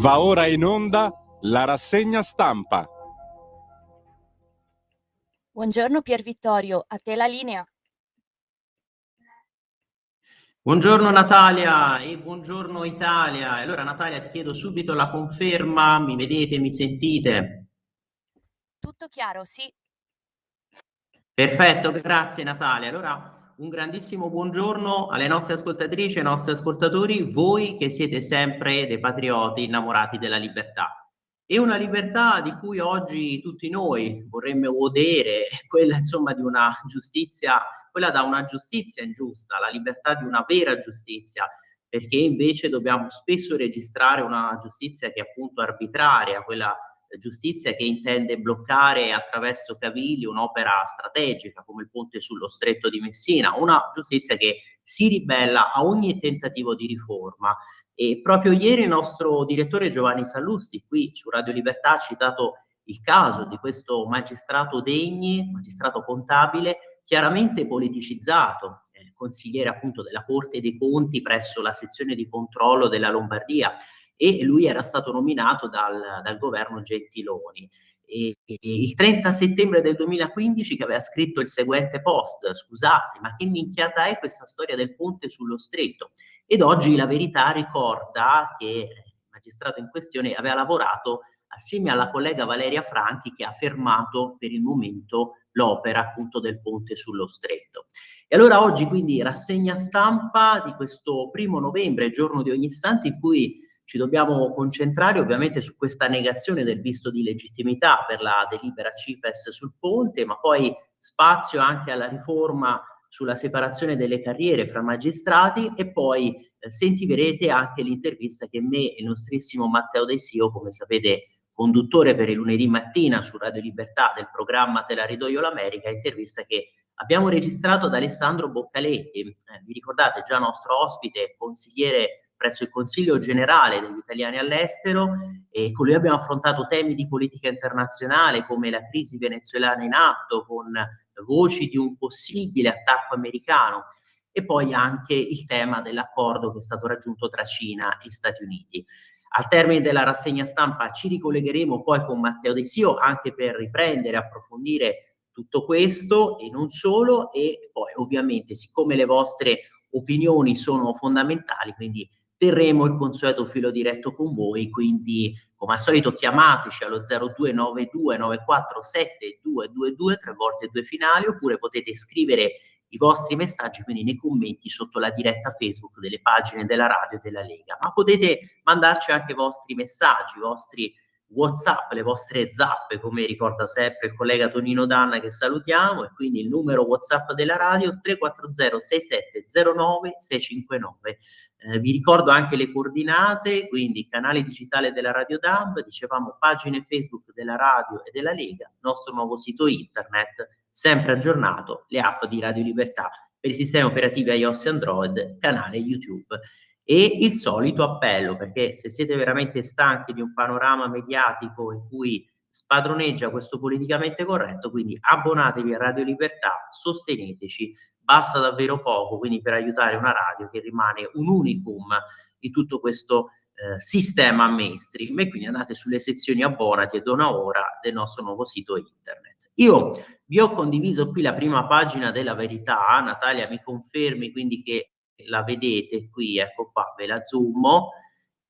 Va ora in onda la rassegna stampa. Buongiorno Pier Vittorio, a te la linea. Buongiorno Natalia e buongiorno Italia. Allora Natalia, ti chiedo subito la conferma, mi vedete, mi sentite? Tutto chiaro, sì. Perfetto, grazie Natalia. Allora un grandissimo buongiorno alle nostre ascoltatrici e ai nostri ascoltatori, voi che siete sempre dei patrioti innamorati della libertà. E una libertà di cui oggi tutti noi vorremmo godere, quella insomma di una giustizia, quella da una giustizia ingiusta, la libertà di una vera giustizia, perché invece dobbiamo spesso registrare una giustizia che è appunto arbitraria, quella giustizia che intende bloccare attraverso cavilli un'opera strategica come il ponte sullo Stretto di Messina, una giustizia che si ribella a ogni tentativo di riforma. E proprio ieri il nostro direttore Giovanni Sallusti qui su Radio Libertà ha citato il caso di questo magistrato Degni, magistrato contabile, chiaramente politicizzato, consigliere appunto della Corte dei Conti presso la sezione di controllo della Lombardia, e lui era stato nominato dal governo Gentiloni. Il 30 settembre del 2015 che aveva scritto il seguente post: scusate, ma che minchiata è questa storia del ponte sullo Stretto? Ed oggi La Verità ricorda che il magistrato in questione aveva lavorato assieme alla collega Valeria Franchi, che ha fermato per il momento l'opera appunto del ponte sullo Stretto. E allora oggi quindi rassegna stampa di questo 1° novembre, giorno di ogni santo, in cui ci dobbiamo concentrare ovviamente su questa negazione del visto di legittimità per la delibera CIPES sul ponte, ma poi spazio anche alla riforma sulla separazione delle carriere fra magistrati, e poi sentirete anche l'intervista che me e il nostrissimo Matteo De Sio, come sapete conduttore per il lunedì mattina su Radio Libertà del programma Te la ridò io l'America, intervista che abbiamo registrato ad Alessandro Boccaletti, vi ricordate, già nostro ospite, consigliere presso il Consiglio Generale degli Italiani all'estero, e con lui abbiamo affrontato temi di politica internazionale come la crisi venezuelana in atto, con voci di un possibile attacco americano, e poi anche il tema dell'accordo che è stato raggiunto tra Cina e Stati Uniti. Al termine della rassegna stampa ci ricollegheremo poi con Matteo De Sio anche per riprendere e approfondire tutto questo e non solo, e poi ovviamente, siccome le vostre opinioni sono fondamentali, quindi terremo il consueto filo diretto con voi, quindi come al solito chiamateci allo 0292 947 222 3 volte 2 finali, oppure potete scrivere i vostri messaggi quindi nei commenti sotto la diretta Facebook delle pagine della radio e della Lega, ma potete mandarci anche i vostri messaggi, i vostri WhatsApp, le vostre zappe, come ricorda sempre il collega Tonino Danna, che salutiamo, e quindi il numero WhatsApp della radio 340 6709 659. Vi ricordo anche le coordinate, quindi canale digitale della Radio DAB, dicevamo pagine Facebook della radio e della Lega, nostro nuovo sito internet, sempre aggiornato, le app di Radio Libertà per i sistemi operativi iOS e Android, canale YouTube. E il solito appello, perché se siete veramente stanchi di un panorama mediatico in cui spadroneggia questo politicamente corretto, quindi abbonatevi a Radio Libertà, sosteneteci, basta davvero poco, quindi per aiutare una radio che rimane un unicum di tutto questo sistema mainstream, e quindi andate sulle sezioni abbonati e dona ora del nostro nuovo sito internet. Io vi ho condiviso qui la prima pagina della Verità, Natalia mi confermi quindi che la vedete qui, ecco qua, ve la zoomo,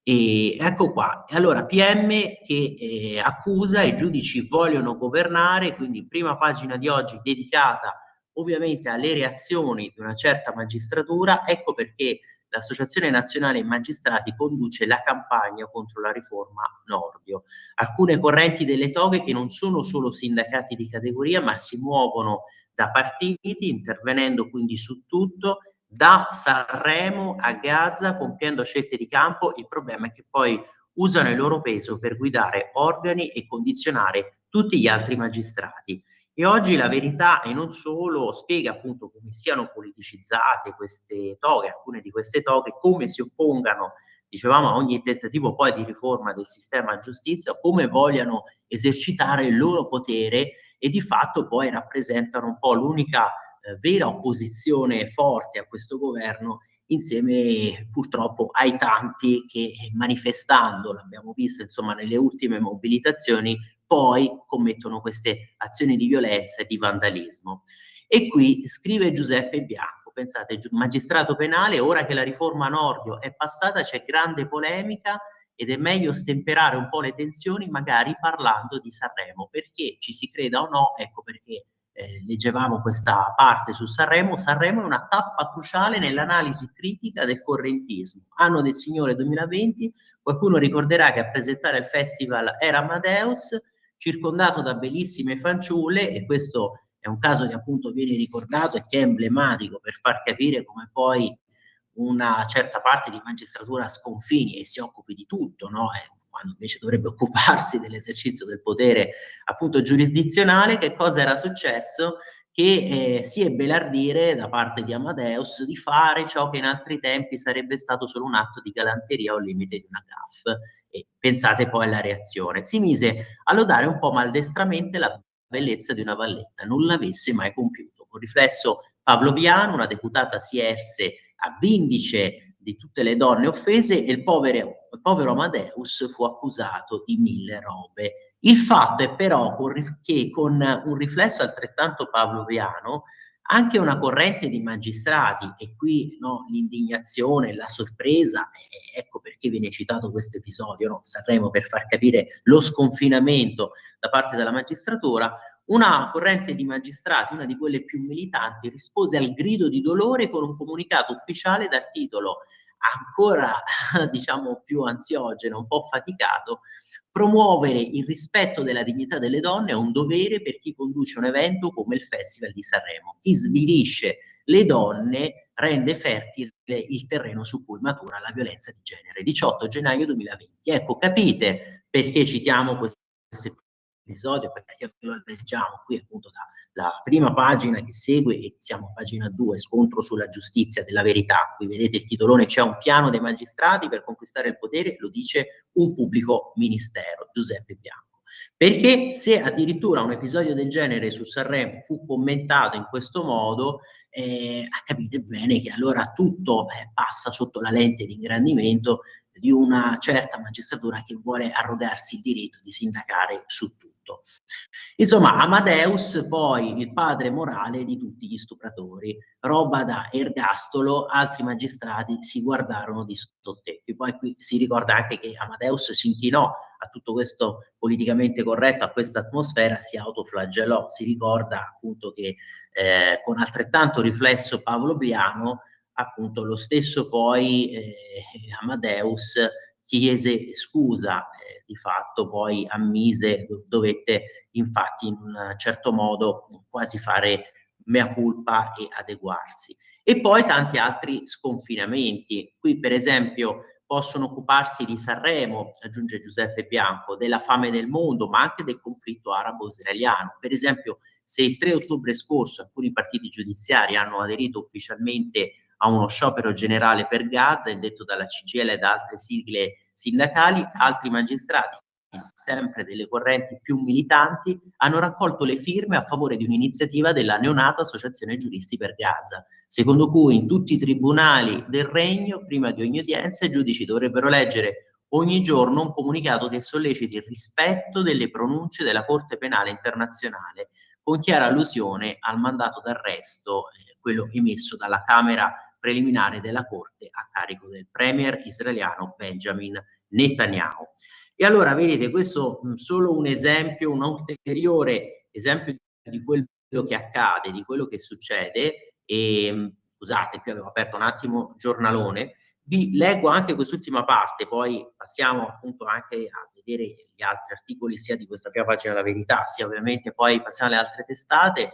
e ecco qua. Allora, PM che accusa i giudici vogliono governare, quindi prima pagina di oggi dedicata ovviamente alle reazioni di una certa magistratura. Ecco perché l'Associazione Nazionale Magistrati conduce la campagna contro la riforma Nordio. Alcune correnti delle toghe che non sono solo sindacati di categoria, ma si muovono da partiti, intervenendo quindi su tutto, da Sanremo a Gaza, compiendo scelte di campo. Il problema è che poi usano il loro peso per guidare organi e condizionare tutti gli altri magistrati. E oggi La Verità, e non solo, spiega appunto come siano politicizzate queste toghe, alcune di queste toghe, come si oppongano, dicevamo, a ogni tentativo poi di riforma del sistema giustizia, come vogliano esercitare il loro potere, e di fatto poi rappresentano un po' l'unica vera opposizione forte a questo governo, insieme purtroppo ai tanti che manifestando, l'abbiamo visto insomma nelle ultime mobilitazioni, poi commettono queste azioni di violenza e di vandalismo. E qui scrive Giuseppe Bianco, pensate, magistrato penale, ora che la riforma Nordio è passata c'è grande polemica ed è meglio stemperare un po' le tensioni magari parlando di Sanremo, perché ci si creda o no, ecco perché leggevamo questa parte su Sanremo. Sanremo è una tappa cruciale nell'analisi critica del correntismo. Anno del Signore 2020, qualcuno ricorderà che a presentare il festival era Amadeus, circondato da bellissime fanciulle, e questo è un caso che appunto viene ricordato e che è emblematico per far capire come poi una certa parte di magistratura sconfini e si occupi di tutto, no? Quando invece dovrebbe occuparsi dell'esercizio del potere appunto giurisdizionale. Che cosa era successo? Che si ebbe l'ardire da parte di Amadeus di fare ciò che in altri tempi sarebbe stato solo un atto di galanteria o al limite di una gaffe. E pensate poi alla reazione. Si mise a lodare un po' maldestramente la bellezza di una valletta, non l'avesse mai compiuto. Con riflesso pavloviano, una deputata si erse a vindice di tutte le donne offese e il povero Amadeus fu accusato di 1000 robe. Il fatto è però che con un riflesso altrettanto pavloviano anche una corrente di magistrati, e qui no, l'indignazione, la sorpresa, ecco perché viene citato questo episodio, no? Sanremo, per far capire lo sconfinamento da parte della magistratura. Una corrente di magistrati, una di quelle più militanti, rispose al grido di dolore con un comunicato ufficiale dal titolo ancora diciamo più ansiogeno, un po' faticato: promuovere il rispetto della dignità delle donne è un dovere per chi conduce un evento come il Festival di Sanremo. Chi svilisce le donne rende fertile il terreno su cui matura la violenza di genere. 18 gennaio 2020. Ecco, capite perché citiamo questo episodio, perché lo leggiamo qui appunto dalla prima pagina che segue, e siamo a pagina 2, scontro sulla giustizia della verità. Qui vedete il titolone: c'è un piano dei magistrati per conquistare il potere, lo dice un pubblico ministero, Giuseppe Bianco. Perché se addirittura un episodio del genere su Sanremo fu commentato in questo modo, capite bene che allora tutto passa sotto la lente di ingrandimento di una certa magistratura che vuole arrogarsi il diritto di sindacare su tutto. Insomma, Amadeus poi il padre morale di tutti gli stupratori, roba da ergastolo. Altri magistrati si guardarono di sottecchi. Poi qui si ricorda anche che Amadeus si inchinò a tutto questo politicamente corretto, a questa atmosfera, si autoflagellò. Si ricorda appunto che con altrettanto riflesso pavloviano, appunto lo stesso poi Amadeus chiese scusa, di fatto poi ammise, dovette infatti in un certo modo quasi fare mea culpa e adeguarsi. E poi tanti altri sconfinamenti. Qui per esempio possono occuparsi di Sanremo, aggiunge Giuseppe Bianco, della fame del mondo, ma anche del conflitto arabo-israeliano. Per esempio, se il 3 ottobre scorso alcuni partiti giudiziari hanno aderito ufficialmente a uno sciopero generale per Gaza, indetto dalla CGIL e da altre sigle sindacali, altri magistrati, sempre delle correnti più militanti, hanno raccolto le firme a favore di un'iniziativa della neonata Associazione Giuristi per Gaza, secondo cui in tutti i tribunali del Regno, prima di ogni udienza, i giudici dovrebbero leggere ogni giorno un comunicato che solleciti il rispetto delle pronunce della Corte Penale Internazionale, con chiara allusione al mandato d'arresto, quello emesso dalla Camera preliminare della Corte a carico del premier israeliano Benjamin Netanyahu. E allora vedete, questo solo un esempio, un ulteriore esempio di quello che accade, di quello che succede. E scusate, qui avevo aperto un attimo giornalone, vi leggo anche quest'ultima parte, poi passiamo appunto anche a vedere gli altri articoli sia di questa prima pagina della Verità, sia ovviamente poi passiamo alle altre testate.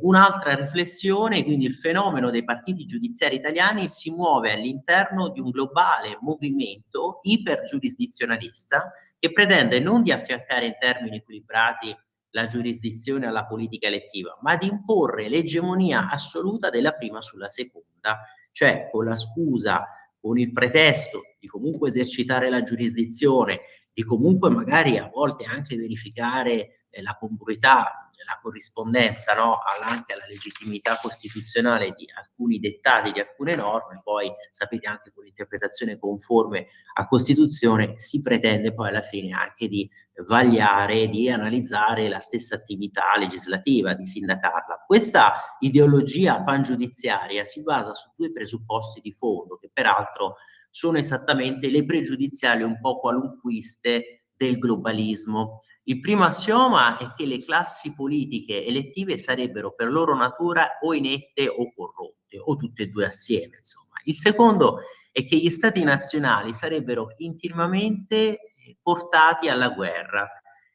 Un'altra riflessione: quindi il fenomeno dei partiti giudiziari italiani si muove all'interno di un globale movimento ipergiurisdizionalista che pretende non di affiancare in termini equilibrati la giurisdizione alla politica elettiva, ma di imporre l'egemonia assoluta della prima sulla seconda, cioè con la scusa, con il pretesto di comunque esercitare la giurisdizione, di comunque magari a volte anche verificare la congruità la corrispondenza, no, anche alla legittimità costituzionale di alcuni dettati, di alcune norme, poi sapete anche con l'interpretazione conforme a Costituzione si pretende poi alla fine anche di vagliare, di analizzare la stessa attività legislativa, di sindacarla. Questa ideologia pangiudiziaria si basa su due presupposti di fondo, che peraltro sono esattamente le pregiudiziali un po' qualunquiste del globalismo. Il primo assioma è che le classi politiche elettive sarebbero per loro natura o inette o corrotte, o tutte e due assieme, insomma. Il secondo è che gli stati nazionali sarebbero intimamente portati alla guerra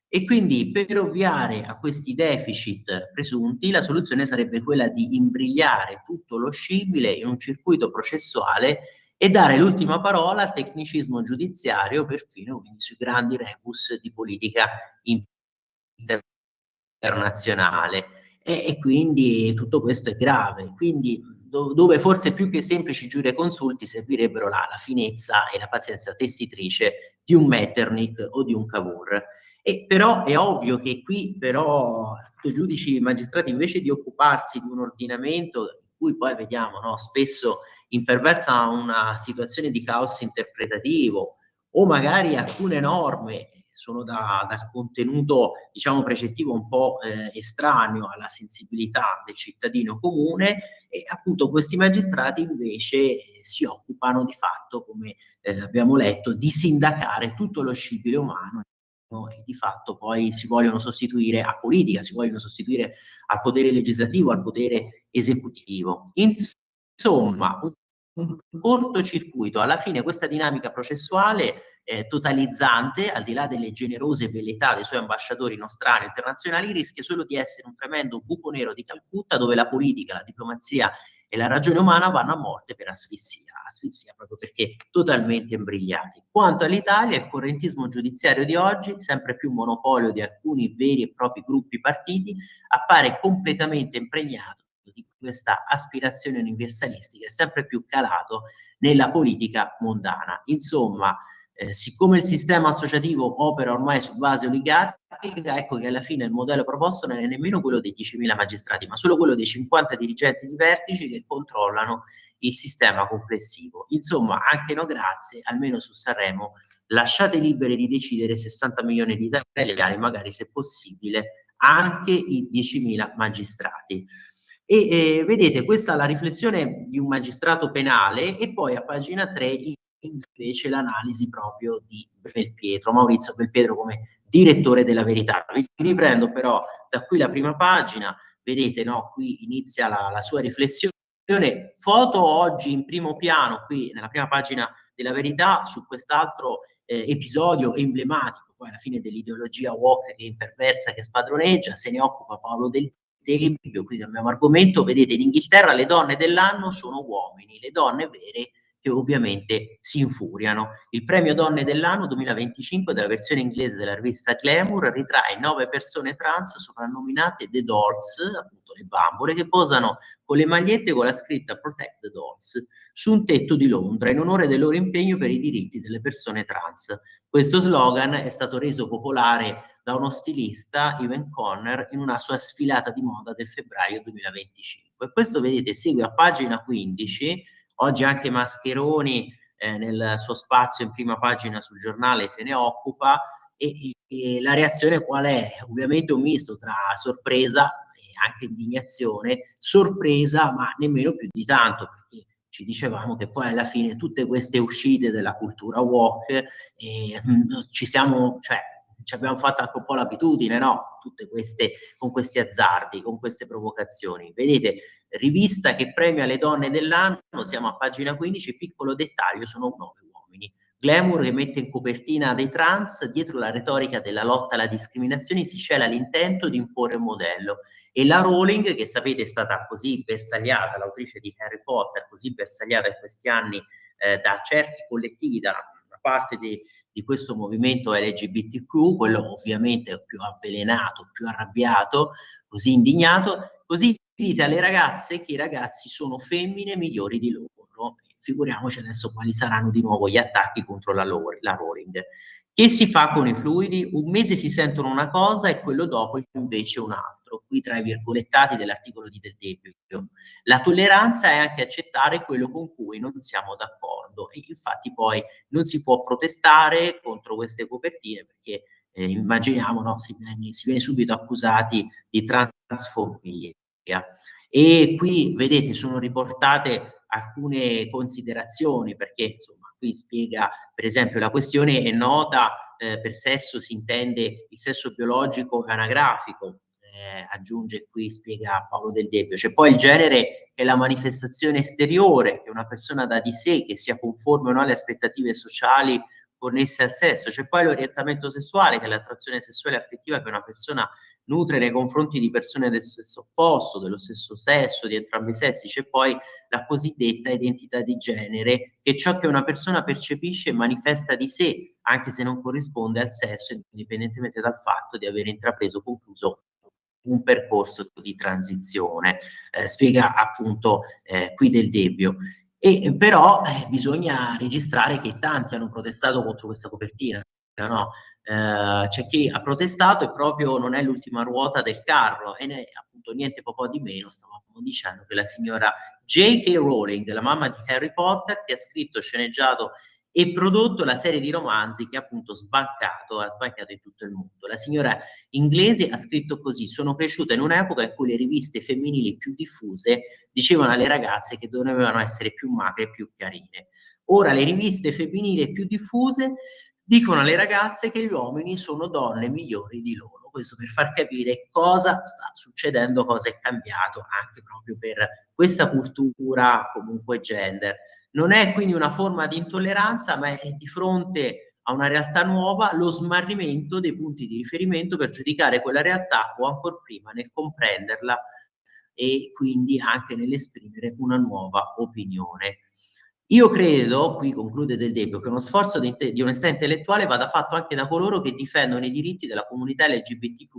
e quindi per ovviare a questi deficit presunti la soluzione sarebbe quella di imbrigliare tutto lo scibile in un circuito processuale e dare l'ultima parola al tecnicismo giudiziario, perfino quindi sui grandi rebus di politica internazionale. E quindi tutto questo è grave. Quindi dove forse più che semplici giureconsulti servirebbero la finezza e la pazienza tessitrice di un Metternich o di un Cavour. E però è ovvio che qui però i giudici e i magistrati, invece di occuparsi di un ordinamento in cui poi vediamo, no, spesso imperversa una situazione di caos interpretativo, o magari alcune norme sono dal contenuto, diciamo, precettivo un po' estraneo alla sensibilità del cittadino comune, e appunto questi magistrati invece si occupano di fatto, come abbiamo letto, di sindacare tutto lo scibile umano, no? E di fatto poi si vogliono sostituire a politica, si vogliono sostituire al potere legislativo, al potere esecutivo. Insomma, un cortocircuito. Alla fine questa dinamica processuale totalizzante, al di là delle generose velleità dei suoi ambasciatori nostrani e internazionali, rischia solo di essere un tremendo buco nero di Calcutta, dove la politica, la diplomazia e la ragione umana vanno a morte per asfissia proprio perché totalmente imbrigliati. Quanto all'Italia, il correntismo giudiziario di oggi, sempre più monopolio di alcuni veri e propri gruppi partiti, appare completamente impregnato di questa aspirazione universalistica e sempre più calato nella politica mondana. Insomma, siccome il sistema associativo opera ormai su base oligarchica, ecco che alla fine il modello proposto non è nemmeno quello dei 10.000 magistrati, ma solo quello dei 50 dirigenti di vertici che controllano il sistema complessivo. Insomma, anche no grazie, almeno su Sanremo lasciate libere di decidere 60 milioni di italiani, magari se possibile anche i 10.000 magistrati. Vedete, questa è la riflessione di un magistrato penale, e poi a pagina 3 invece l'analisi proprio di Belpietro, Maurizio Belpietro come direttore della Verità. Vi riprendo però da qui la prima pagina, vedete, no, qui inizia la sua riflessione. Foto oggi in primo piano qui nella prima pagina della Verità su quest'altro episodio emblematico poi alla fine dell'ideologia woke che imperversa, che spadroneggia. Se ne occupa Paolo Del Tempio. Qui cambiamo argomento. Vedete, in Inghilterra le donne dell'anno sono uomini, le donne vere che ovviamente si infuriano. Il premio Donne dell'anno 2025 della versione inglese della rivista Glamour ritrae 9 persone trans soprannominate The Dolls, appunto le bambole, che posano con le magliette con la scritta Protect the Dolls su un tetto di Londra in onore del loro impegno per i diritti delle persone trans. Questo slogan è stato reso popolare da uno stilista, Evan Conner, in una sua sfilata di moda del febbraio 2025. Questo, vedete, segue a pagina 15. Oggi anche Mascheroni nel suo spazio in prima pagina sul giornale se ne occupa, e la reazione qual è? Ovviamente un misto tra sorpresa e anche indignazione, sorpresa ma nemmeno più di tanto, perché ci dicevamo che poi alla fine tutte queste uscite della cultura woke ci abbiamo fatto anche un po' l'abitudine, no? Tutte queste, con questi azzardi, con queste provocazioni. Vedete, rivista che premia le donne dell'anno, siamo a pagina 15, piccolo dettaglio, sono 9 uomini. Glamour che mette in copertina dei trans, dietro la retorica della lotta alla discriminazione si cela l'intento di imporre un modello. E la Rowling, che sapete è stata così bersagliata, l'autrice di Harry Potter, così bersagliata in questi anni da certi collettivi, da parte di questo movimento LGBTQ, quello ovviamente più avvelenato, più arrabbiato, così indignato, così dite alle ragazze che i ragazzi sono femmine migliori di loro. figuriamoci adesso quali saranno di nuovo gli attacchi contro la Rowling. Che si fa con i fluidi? Un mese si sentono una cosa e quello dopo invece un altro. Qui tra i virgolettati dell'articolo di Del Debbio. La tolleranza è anche accettare quello con cui non siamo d'accordo e infatti poi non si può protestare contro queste copertine perché immaginiamo, no, si viene subito accusati di transfobia. E qui vedete sono riportate alcune considerazioni perché insomma qui spiega per esempio la questione è nota, per sesso si intende il sesso biologico e anagrafico, aggiunge qui, spiega Paolo Del Debbio. C'è poi il genere che è la manifestazione esteriore che una persona dà di sé, che sia conforme o no alle aspettative sociali connesse al sesso. C'è poi l'orientamento sessuale, che è l'attrazione sessuale e affettiva che una persona nutre nei confronti di persone del sesso opposto, dello stesso sesso, di entrambi i sessi. C'è poi la cosiddetta identità di genere, che è ciò che una persona percepisce e manifesta di sé, anche se non corrisponde al sesso, indipendentemente dal fatto di aver intrapreso o concluso un percorso di transizione, spiega appunto qui Del Debbio. E però bisogna registrare che tanti hanno protestato contro questa copertina, no? C'è chi ha protestato e proprio non è l'ultima ruota del carro e appunto niente po' di meno stavamo dicendo che la signora J.K. Rowling, la mamma di Harry Potter, che ha scritto, sceneggiato e prodotto la serie di romanzi che appunto ha sbancato in tutto il mondo. La signora inglese ha scritto così: sono cresciuta in un'epoca in cui le riviste femminili più diffuse dicevano alle ragazze che dovevano essere più magre e più carine. Ora le riviste femminili più diffuse dicono alle ragazze che gli uomini sono donne migliori di loro. Questo per far capire cosa sta succedendo, cosa è cambiato anche proprio per questa cultura comunque gender. Non è quindi una forma di intolleranza, ma è di fronte a una realtà nuova lo smarrimento dei punti di riferimento per giudicare quella realtà o ancor prima nel comprenderla e quindi anche nell'esprimere una nuova opinione. Io credo, qui conclude Del Debbio, che uno sforzo di onestà intellettuale vada fatto anche da coloro che difendono i diritti della comunità LGBTQ+,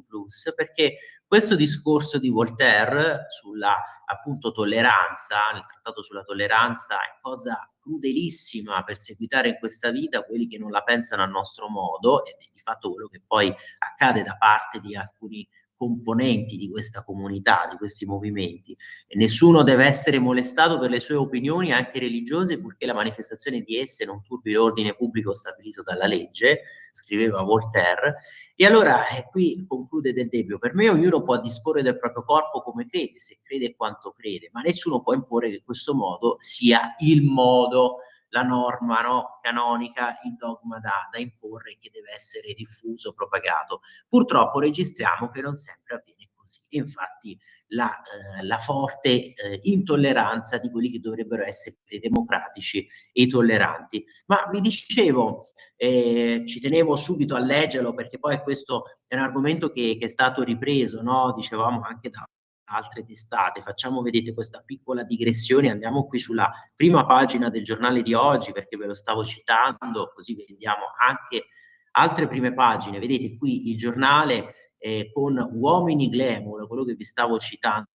perché questo discorso di Voltaire sulla appunto tolleranza, nel trattato sulla tolleranza, è cosa crudelissima perseguitare in questa vita quelli che non la pensano a nostro modo, ed è di fatto quello che poi accade da parte di alcuni componenti di questa comunità, di questi movimenti. E nessuno deve essere molestato per le sue opinioni, anche religiose, purché la manifestazione di esse non turbi l'ordine pubblico stabilito dalla legge, scriveva Voltaire. E allora qui conclude Del Debbio: per me ognuno può disporre del proprio corpo come crede, se crede e quanto crede, ma nessuno può imporre che questo modo sia il modo, la norma, no, canonica, il dogma da imporre, che deve essere diffuso, propagato. Purtroppo registriamo che non sempre avviene così. Infatti la forte intolleranza di quelli che dovrebbero essere democratici e tolleranti. Ma vi dicevo, ci tenevo subito a leggerlo perché poi questo è un argomento che è stato ripreso, no? Dicevamo anche da altre testate. Facciamo, vedete, questa piccola digressione, andiamo qui sulla prima pagina del giornale di oggi perché ve lo stavo citando, così vediamo anche altre prime pagine. Vedete qui il giornale con Uomini Glamour, quello che vi stavo citando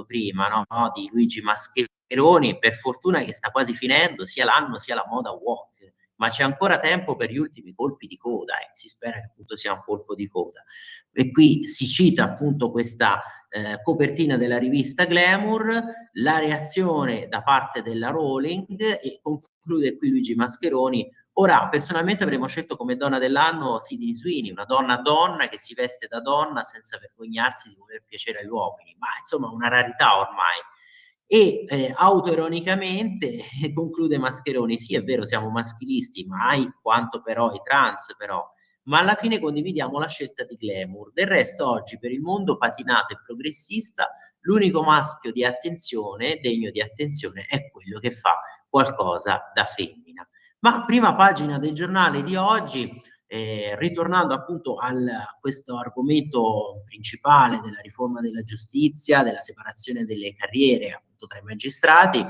prima, no? Di Luigi Mascheroni. Per fortuna che sta quasi finendo sia l'anno sia la moda walk, ma c'è ancora tempo per gli ultimi colpi di coda e si spera che appunto sia un colpo di coda. E qui si cita appunto questa copertina della rivista Glamour, la reazione da parte della Rowling, e conclude qui Luigi Mascheroni: ora personalmente avremmo scelto come donna dell'anno Sydney Sweeney, una donna che si veste da donna senza vergognarsi di voler piacere agli uomini, ma insomma una rarità ormai. E autoironicamente conclude Mascheroni: sì, è vero, siamo maschilisti, mai quanto però i trans, però, ma alla fine condividiamo la scelta di Glamour. Del resto oggi per il mondo patinato e progressista l'unico maschio di attenzione, degno di attenzione, è quello che fa qualcosa da femmina. Ma prima pagina del giornale di oggi, ritornando appunto a questo argomento principale della riforma della giustizia, della separazione delle carriere appunto tra i magistrati,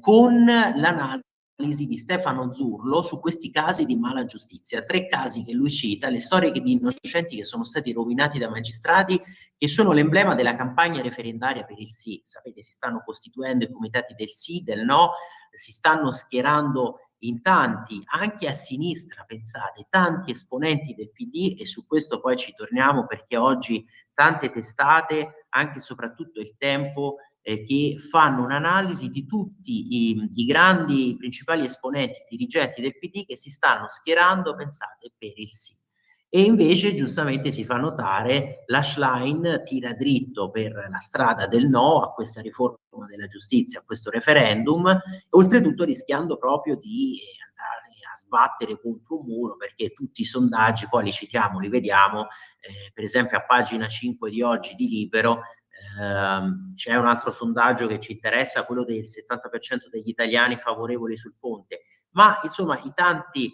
con l'analisi di Stefano Zurlo su questi casi di mala giustizia, 3 casi che lui cita, le storie di innocenti che sono stati rovinati da magistrati, che sono l'emblema della campagna referendaria per il sì. Sapete, si stanno costituendo i comitati del sì, del no, si stanno schierando in tanti, anche a sinistra, pensate, tanti esponenti del PD, e su questo poi ci torniamo perché oggi tante testate, anche e soprattutto Il Tempo, che fanno un'analisi di tutti i grandi, i principali esponenti, dirigenti del PD che si stanno schierando, pensate, per il sì. E invece giustamente si fa notare la Schlein tira dritto per la strada del no a questa riforma della giustizia, a questo referendum, oltretutto rischiando proprio di andare a sbattere contro un muro, perché tutti i sondaggi, poi li citiamo, li vediamo, per esempio a pagina 5 di oggi di Libero, c'è un altro sondaggio che ci interessa, quello del 70% degli italiani favorevoli sul ponte, ma insomma i tanti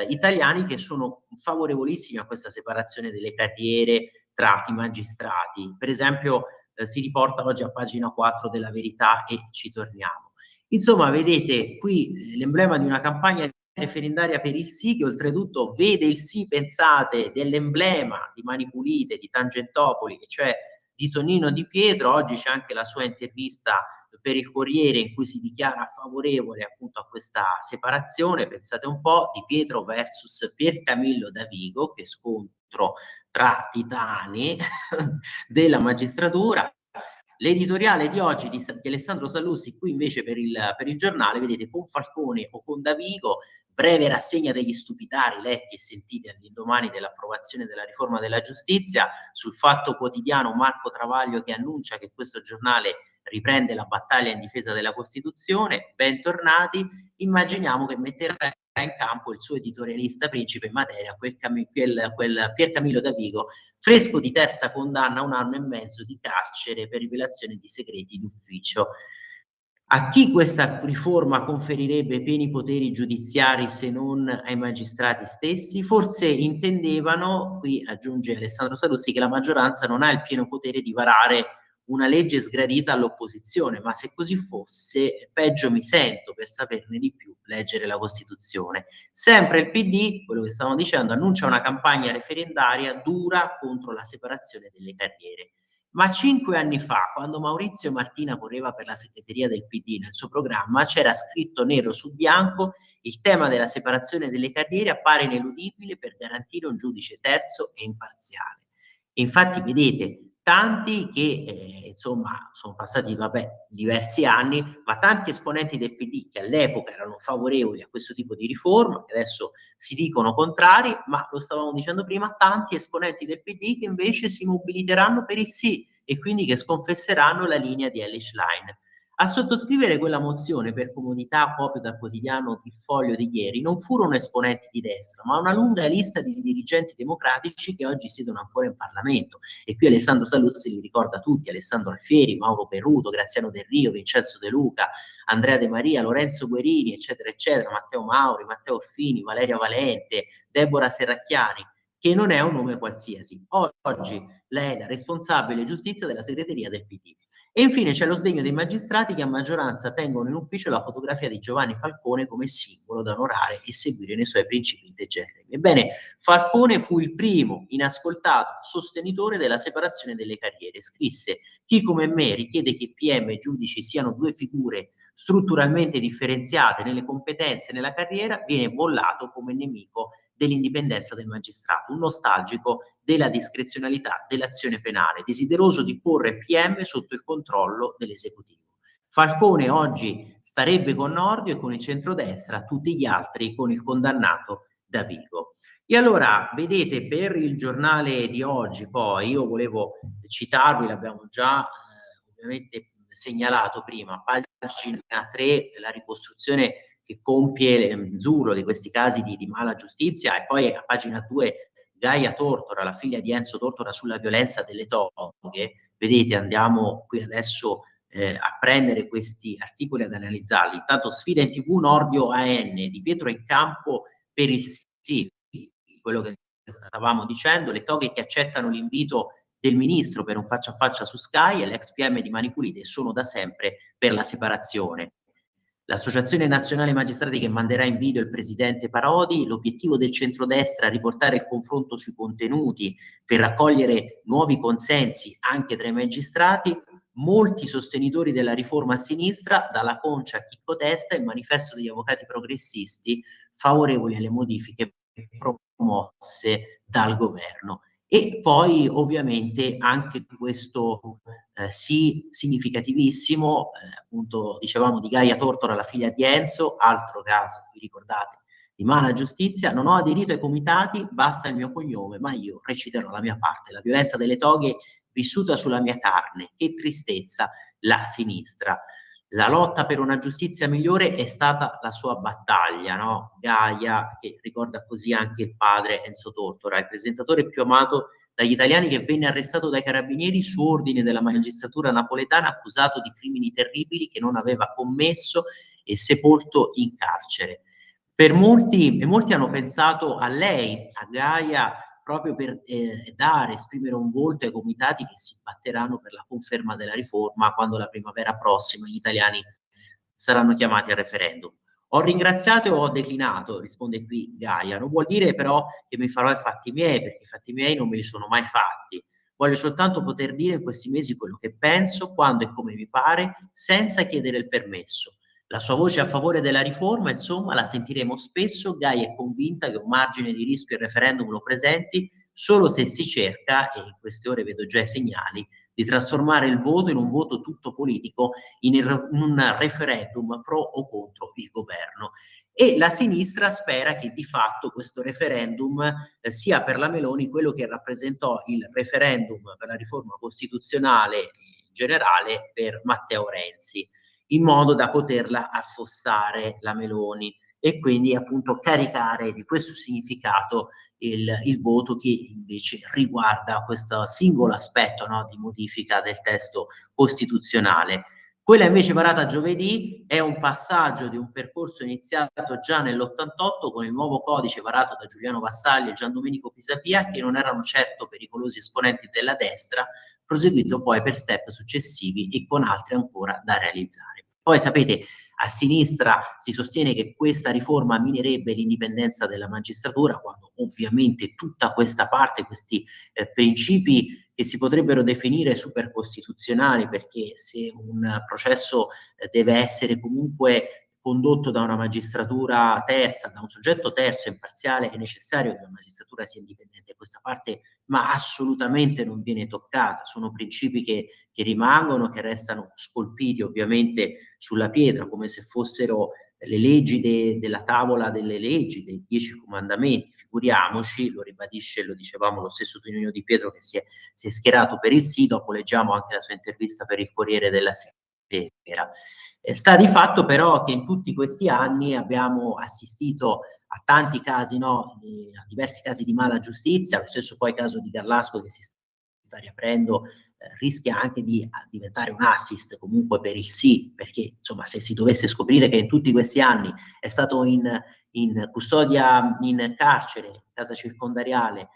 italiani che sono favorevolissimi a questa separazione delle carriere tra i magistrati. Per esempio si riporta oggi a pagina 4 della Verità e ci torniamo. Insomma, vedete qui l'emblema di una campagna referendaria per il sì, che oltretutto vede il sì, pensate, dell'emblema di Mani Pulite, di Tangentopoli, e cioè di Tonino Di Pietro. Oggi c'è anche la sua intervista per il Corriere in cui si dichiara favorevole appunto a questa separazione. Pensate un po', Di Pietro versus Piercamillo Davigo, che scontro tra titani della magistratura. L'editoriale di oggi di Alessandro Sallusti, qui invece per il giornale, vedete, con Falcone o con Davigo, breve rassegna degli stupidari letti e sentiti all'indomani dell'approvazione della riforma della giustizia. Sul Fatto Quotidiano Marco Travaglio che annuncia che questo giornale riprende la battaglia in difesa della Costituzione. Bentornati. Immaginiamo che metterà in campo il suo editorialista principe in materia, quel Piercamillo Davigo, fresco di terza condanna a 1 anno e mezzo di carcere per rivelazione di segreti d'ufficio. A chi questa riforma conferirebbe pieni poteri giudiziari se non ai magistrati stessi? Forse intendevano, qui aggiunge Alessandro Sallusti, che la maggioranza non ha il pieno potere di varare una legge sgradita all'opposizione, ma se così fosse, peggio mi sento per saperne di più, leggere la Costituzione. Sempre il PD, quello che stavamo dicendo, annuncia una campagna referendaria dura contro la separazione delle carriere. Ma 5 anni fa, quando Maurizio Martina correva per la segreteria del PD, nel suo programma c'era scritto nero su bianco: il tema della separazione delle carriere appare ineludibile per garantire un giudice terzo e imparziale. Infatti vedete, tanti che insomma sono passati diversi anni, ma tanti esponenti del PD che all'epoca erano favorevoli a questo tipo di riforma, che adesso si dicono contrari, ma lo stavamo dicendo prima, tanti esponenti del PD che invece si mobiliteranno per il sì e quindi che sconfesseranno la linea di Elly Schlein. A sottoscrivere quella mozione, per comodità proprio dal quotidiano Il Foglio di ieri, non furono esponenti di destra, ma una lunga lista di dirigenti democratici che oggi siedono ancora in Parlamento. E qui Alessandro Saluzzi li ricorda tutti: Alessandro Alfieri, Mauro Perruto, Graziano Del Rio, Vincenzo De Luca, Andrea De Maria, Lorenzo Guerini, eccetera, eccetera, Matteo Mauri, Matteo Orfini, Valeria Valente, Deborah Serracchiani, che non è un nome qualsiasi. Oggi lei è la responsabile giustizia della segreteria del PD. E infine c'è lo sdegno dei magistrati che a maggioranza tengono in ufficio la fotografia di Giovanni Falcone come simbolo da onorare e seguire nei suoi principi integerrimi. Ebbene, Falcone fu il primo inascoltato sostenitore della separazione delle carriere. Scrisse: chi come me richiede che PM e giudici siano due figure strutturalmente differenziate nelle competenze e nella carriera viene bollato come nemico dell'indipendenza del magistrato, un nostalgico della discrezionalità dell'azione penale, desideroso di porre PM sotto il controllo dell'esecutivo. Falcone oggi starebbe con Nordio e con il centrodestra, tutti gli altri con il condannato Davigo. E allora, vedete, per il giornale di oggi, poi io volevo citarvi, l'abbiamo già ovviamente segnalato prima, pagina 3, la ricostruzione che compie Zurlo di questi casi di mala giustizia, e poi a pagina 2 Gaia Tortora, la figlia di Enzo Tortora, sulla violenza delle toghe. Vedete, andiamo qui adesso a prendere questi articoli ad analizzarli. Intanto sfida in TV Nordio AN, Di Pietro in campo per il sì, quello che stavamo dicendo, le toghe che accettano l'invito del ministro per un faccia a faccia su Sky e l'ex PM di Mani Pulite sono da sempre per la separazione. L'Associazione Nazionale Magistrati che manderà in video il presidente Parodi, l'obiettivo del centrodestra è riportare il confronto sui contenuti per raccogliere nuovi consensi anche tra i magistrati. Molti sostenitori della riforma a sinistra, dalla Concia a Chicco Testa, il manifesto degli avvocati progressisti favorevoli alle modifiche promosse dal governo. E poi ovviamente anche questo sì significativissimo, appunto dicevamo di Gaia Tortora, la figlia di Enzo, altro caso, vi ricordate, di mala giustizia. Non ho aderito ai comitati, basta il mio cognome, ma io reciterò la mia parte. La violenza delle toghe vissuta sulla mia carne, che tristezza la sinistra. La lotta per una giustizia migliore è stata la sua battaglia, no? Gaia, che ricorda così anche il padre Enzo Tortora, il presentatore più amato dagli italiani, che venne arrestato dai carabinieri su ordine della magistratura napoletana, accusato di crimini terribili che non aveva commesso e sepolto in carcere. Per molti, e molti hanno pensato a lei, a Gaia, proprio per esprimere un volto ai comitati che si batteranno per la conferma della riforma quando la primavera prossima gli italiani saranno chiamati al referendum. Ho ringraziato e ho declinato, risponde qui Gaia. Non vuol dire però che mi farò i fatti miei, perché i fatti miei non me li sono mai fatti. Voglio soltanto poter dire in questi mesi quello che penso, quando e come mi pare, senza chiedere il permesso. La sua voce a favore della riforma, insomma, la sentiremo spesso. Gaia è convinta che un margine di rischio il referendum lo presenti solo se si cerca, e in queste ore vedo già i segnali, di trasformare il voto in un voto tutto politico, in un referendum pro o contro il governo. E la sinistra spera che di fatto questo referendum sia per la Meloni quello che rappresentò il referendum per la riforma costituzionale in generale per Matteo Renzi, in modo da poterla affossare la Meloni e quindi appunto caricare di questo significato il voto che invece riguarda questo singolo aspetto, no, di modifica del testo costituzionale. Quella invece varata giovedì è un passaggio di un percorso iniziato già nell'88 con il nuovo codice varato da Giuliano Vassalli e Gian Domenico Pisapia, che non erano certo pericolosi esponenti della destra, proseguito poi per step successivi e con altri ancora da realizzare. Poi sapete, a sinistra si sostiene che questa riforma minerebbe l'indipendenza della magistratura, quando ovviamente tutta questa parte, questi principi che si potrebbero definire supercostituzionali, perché se un processo deve essere comunque condotto da una magistratura terza, da un soggetto terzo e imparziale, è necessario che la magistratura sia indipendente. Questa parte ma assolutamente non viene toccata, sono principi che rimangono, che restano scolpiti ovviamente sulla pietra, come se fossero le leggi della tavola delle leggi, dei 10 comandamenti. Figuriamoci, lo ribadisce, lo dicevamo, lo stesso Tonino Di Pietro che si è schierato per il sì, dopo leggiamo anche la sua intervista per il Corriere della Sera. Sta di fatto però che in tutti questi anni abbiamo assistito a tanti casi, no, a diversi casi di mala giustizia, lo stesso poi caso di Garlasco che si sta riaprendo, rischia anche di diventare un assist comunque per il sì, perché insomma se si dovesse scoprire che in tutti questi anni è stato in custodia, in carcere, casa circondariale,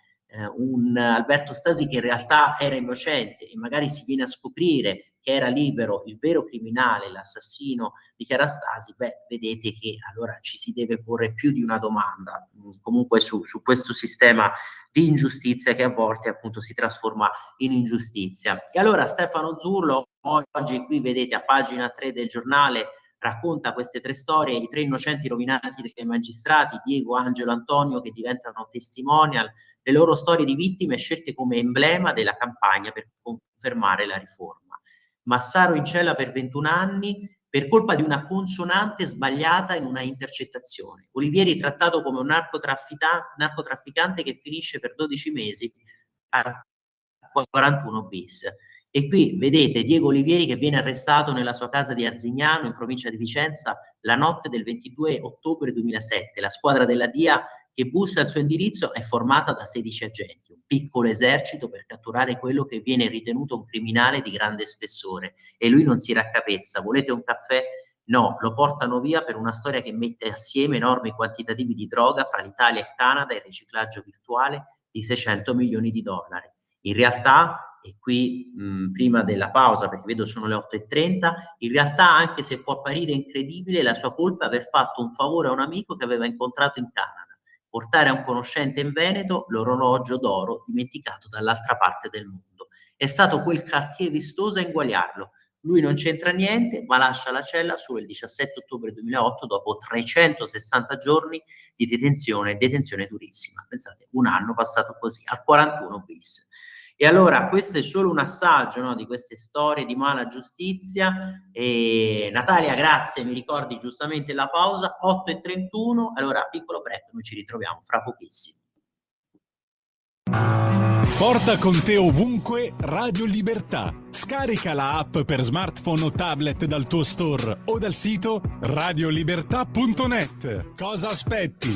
un Alberto Stasi che in realtà era innocente e magari si viene a scoprire che era libero il vero criminale, l'assassino di Chiara Stasi, beh, vedete che allora ci si deve porre più di una domanda, comunque su questo sistema di ingiustizia che a volte appunto si trasforma in ingiustizia. E allora Stefano Zurlo, oggi qui vedete a pagina 3 del giornale, racconta queste 3 storie, i 3 innocenti rovinati dai magistrati, Diego, Angelo, Antonio, che diventano testimonial, le loro storie di vittime scelte come emblema della campagna per confermare la riforma. Massaro in cella per 21 anni per colpa di una consonante sbagliata in una intercettazione. Olivieri trattato come un narcotrafficante che finisce per 12 mesi a 41 bis. E qui vedete Diego Olivieri che viene arrestato nella sua casa di Arzignano, in provincia di Vicenza, la notte del 22 ottobre 2007. La squadra della DIA che bussa al suo indirizzo è formata da 16 agenti, un piccolo esercito per catturare quello che viene ritenuto un criminale di grande spessore. E lui non si raccapezza. Volete un caffè? No, lo portano via per una storia che mette assieme enormi quantitativi di droga fra l'Italia e il Canada e il riciclaggio virtuale di 600 milioni di dollari. In realtà e qui prima della pausa, perché vedo sono le 8:30, in realtà, anche se può apparire incredibile, la sua colpa è aver fatto un favore a un amico che aveva incontrato in Canada, portare a un conoscente in Veneto l'orologio d'oro dimenticato dall'altra parte del mondo. È stato quel Cartier vistoso a inguagliarlo. Lui non c'entra niente, ma lascia la cella solo il 17 ottobre 2008 dopo 360 giorni di detenzione durissima. Pensate, un anno passato così, al 41 bis. E allora questo è solo un assaggio, no, di queste storie di mala giustizia. E Natalia, grazie, mi ricordi giustamente la pausa, 8:31, allora piccolo break, noi ci ritroviamo fra pochissimo. Porta con te ovunque Radio Libertà. Scarica la app per smartphone o tablet dal tuo store o dal sito radiolibertà.net. Cosa aspetti?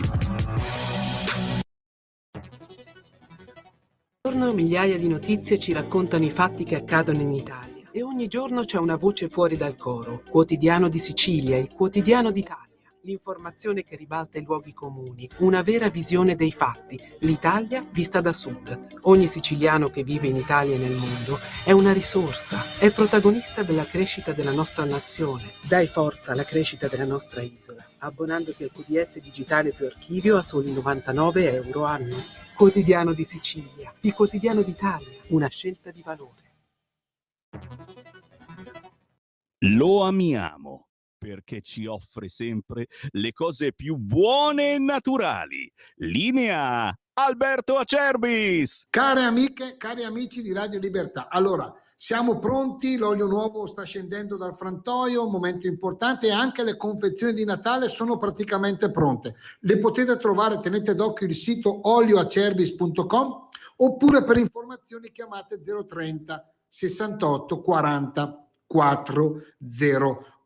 Ogni giorno migliaia di notizie ci raccontano i fatti che accadono in Italia e ogni giorno c'è una voce fuori dal coro. Quotidiano di Sicilia, il quotidiano d'Italia. L'informazione che ribalta i luoghi comuni, una vera visione dei fatti, l'Italia vista da sud. Ogni siciliano che vive in Italia e nel mondo è una risorsa, è protagonista della crescita della nostra nazione. Dai forza alla crescita della nostra isola, abbonandoti al QDS digitale più archivio a soli 99 euro anno. Quotidiano di Sicilia, il quotidiano d'Italia, una scelta di valore. Lo amiamo perché ci offre sempre le cose più buone e naturali. Linea Alberto Acerbis! Care amiche, cari amici di Radio Libertà, allora siamo pronti, l'olio nuovo sta scendendo dal frantoio, un momento importante, e anche le confezioni di Natale sono praticamente pronte. Le potete trovare, tenete d'occhio il sito olioacerbis.com, oppure per informazioni chiamate 030 68 40 408.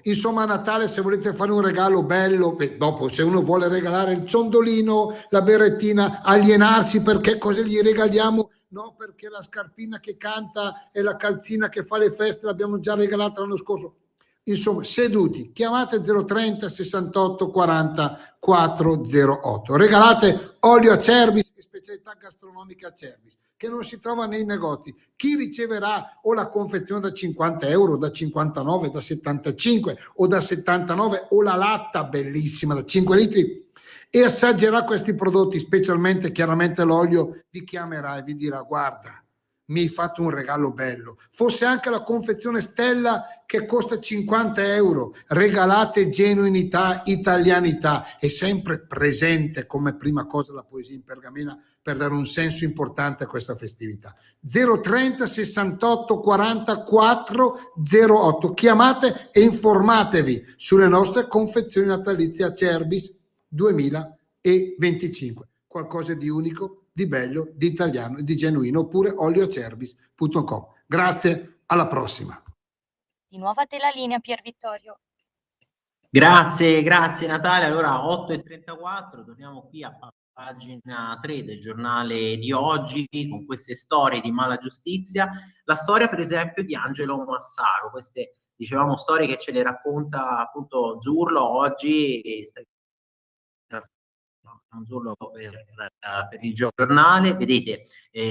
Insomma, a Natale, se volete fare un regalo bello, dopo se uno vuole regalare il ciondolino, la berrettina, alienarsi perché cosa gli regaliamo? No, perché la scarpina che canta e la calzina che fa le feste l'abbiamo già regalata l'anno scorso. Insomma, seduti, chiamate 030 68 40 408. Regalate olio Acerbis e specialità gastronomiche Acerbis, che non si trova nei negozi. Chi riceverà o la confezione da 50 euro, da 59, da 75 o da 79, o la latta bellissima da 5 litri, e assaggerà questi prodotti, specialmente chiaramente l'olio, vi chiamerà e vi dirà: guarda, mi hai fatto un regalo bello. Fosse anche la confezione Stella che costa 50 euro, regalate genuinità, italianità, e sempre presente come prima cosa la poesia in pergamena per dare un senso importante a questa festività. 030 68 40 408, chiamate e informatevi sulle nostre confezioni natalizie Acerbis 2025, qualcosa di unico, di bello, di italiano e di genuino. Oppure olioacerbis.com. Grazie, alla prossima. Di nuovo a te la linea, Pier Vittorio. Grazie Natalia. Allora 8:34, torniamo qui a pagina 3 del giornale di oggi con queste storie di mala giustizia. La storia per esempio di Angelo Massaro, queste dicevamo storie che ce le racconta appunto Zurlo oggi, non solo per il giornale. Vedete,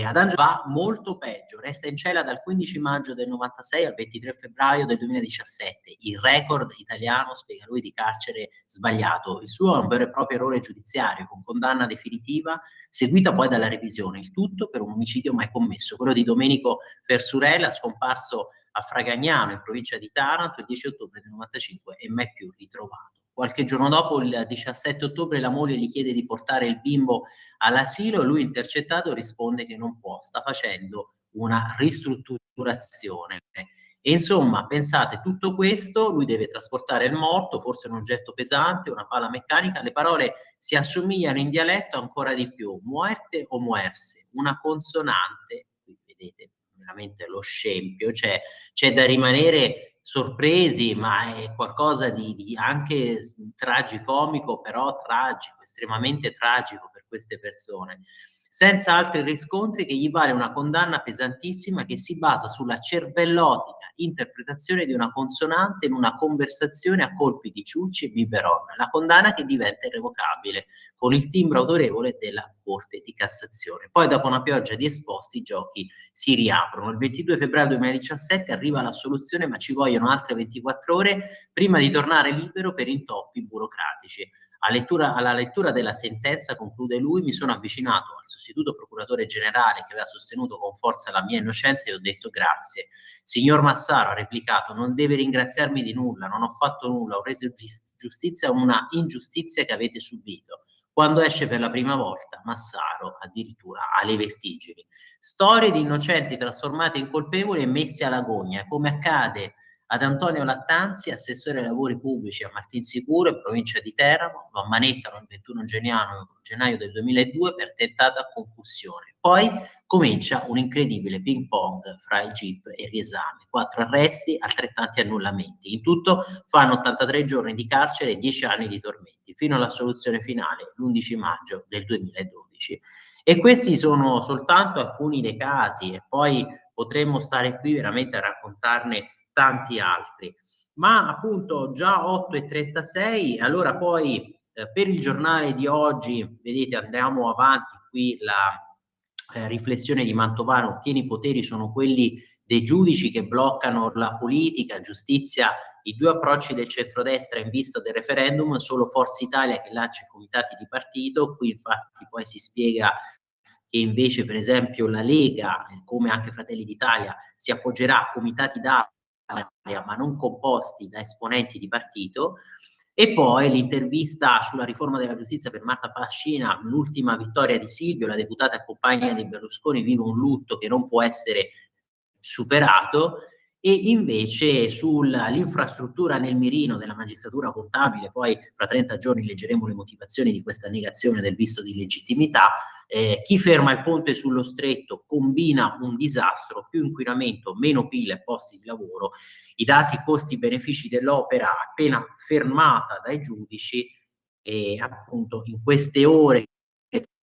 ad Angelo va molto peggio, resta in cella dal 15 maggio del 96 al 23 febbraio del 2017, il record italiano, spiega lui, di carcere sbagliato. Il suo è un vero e proprio errore giudiziario con condanna definitiva seguita poi dalla revisione, il tutto per un omicidio mai commesso, quello di Domenico Fersurella, scomparso a Fragagnano in provincia di Taranto il 10 ottobre del 95 e mai più ritrovato. Qualche giorno dopo, il 17 ottobre, la moglie gli chiede di portare il bimbo all'asilo e lui, intercettato, risponde che non può, sta facendo una ristrutturazione. E insomma, pensate, tutto questo, lui deve trasportare il morto, forse un oggetto pesante, una pala meccanica, le parole si assomigliano in dialetto ancora di più, muerte o muerse, una consonante, qui vedete veramente lo scempio, c'è da rimanere sorpresi, ma è qualcosa di anche tragicomico, però tragico, estremamente tragico per queste persone, senza altri riscontri, che gli vale una condanna pesantissima che si basa sulla cervellotica interpretazione di una consonante in una conversazione a colpi di ciucci e biberon, la condanna che diventa irrevocabile con il timbro autorevole della Corte di Cassazione. Poi dopo una pioggia di esposti i giochi si riaprono. Il 22 febbraio 2017 arriva l'assoluzione, ma ci vogliono altre 24 ore prima di tornare libero per intoppi burocratici. Alla lettura della sentenza, conclude lui, mi sono avvicinato al sostituto procuratore generale che aveva sostenuto con forza la mia innocenza e ho detto grazie. Signor Massaro, ha replicato, non deve ringraziarmi di nulla, non ho fatto nulla, ho reso giustizia a una ingiustizia che avete subito. Quando esce per la prima volta, Massaro addirittura ha le vertigini. Storie di innocenti trasformate in colpevoli e messi alla gogna, come accade ad Antonio Lattanzi, assessore ai lavori pubblici a Martinsicuro, in provincia di Teramo, lo ammanettano il 21 gennaio del 2002 per tentata concussione. Poi comincia un incredibile ping pong fra il GIP e il riesame. 4 arresti, altrettanti annullamenti. In tutto fanno 83 giorni di carcere e 10 anni di tormenti, fino alla soluzione finale l'11 maggio del 2012. E questi sono soltanto alcuni dei casi, e poi potremmo stare qui veramente a raccontarne tanti altri. Ma appunto già 8:36, allora poi per il giornale di oggi, vedete, andiamo avanti qui la riflessione di Mantovano, pieni poteri sono quelli dei giudici che bloccano la politica, giustizia, i due approcci del centrodestra in vista del referendum, solo Forza Italia che lancia i comitati di partito, qui infatti poi si spiega che invece per esempio la Lega, come anche Fratelli d'Italia, si appoggerà a comitati d'area ma non composti da esponenti di partito. E poi l'intervista sulla riforma della giustizia per Marta Fascina, l'ultima vittoria di Silvio, la deputata e compagna di Berlusconi, vive un lutto che non può essere superato. E invece sull'infrastruttura nel mirino della magistratura contabile, poi fra 30 giorni leggeremo le motivazioni di questa negazione del visto di legittimità. Chi ferma il ponte sullo stretto combina un disastro, più inquinamento, meno PIL e posti di lavoro. I dati costi-benefici dell'opera appena fermata dai giudici, e appunto in queste ore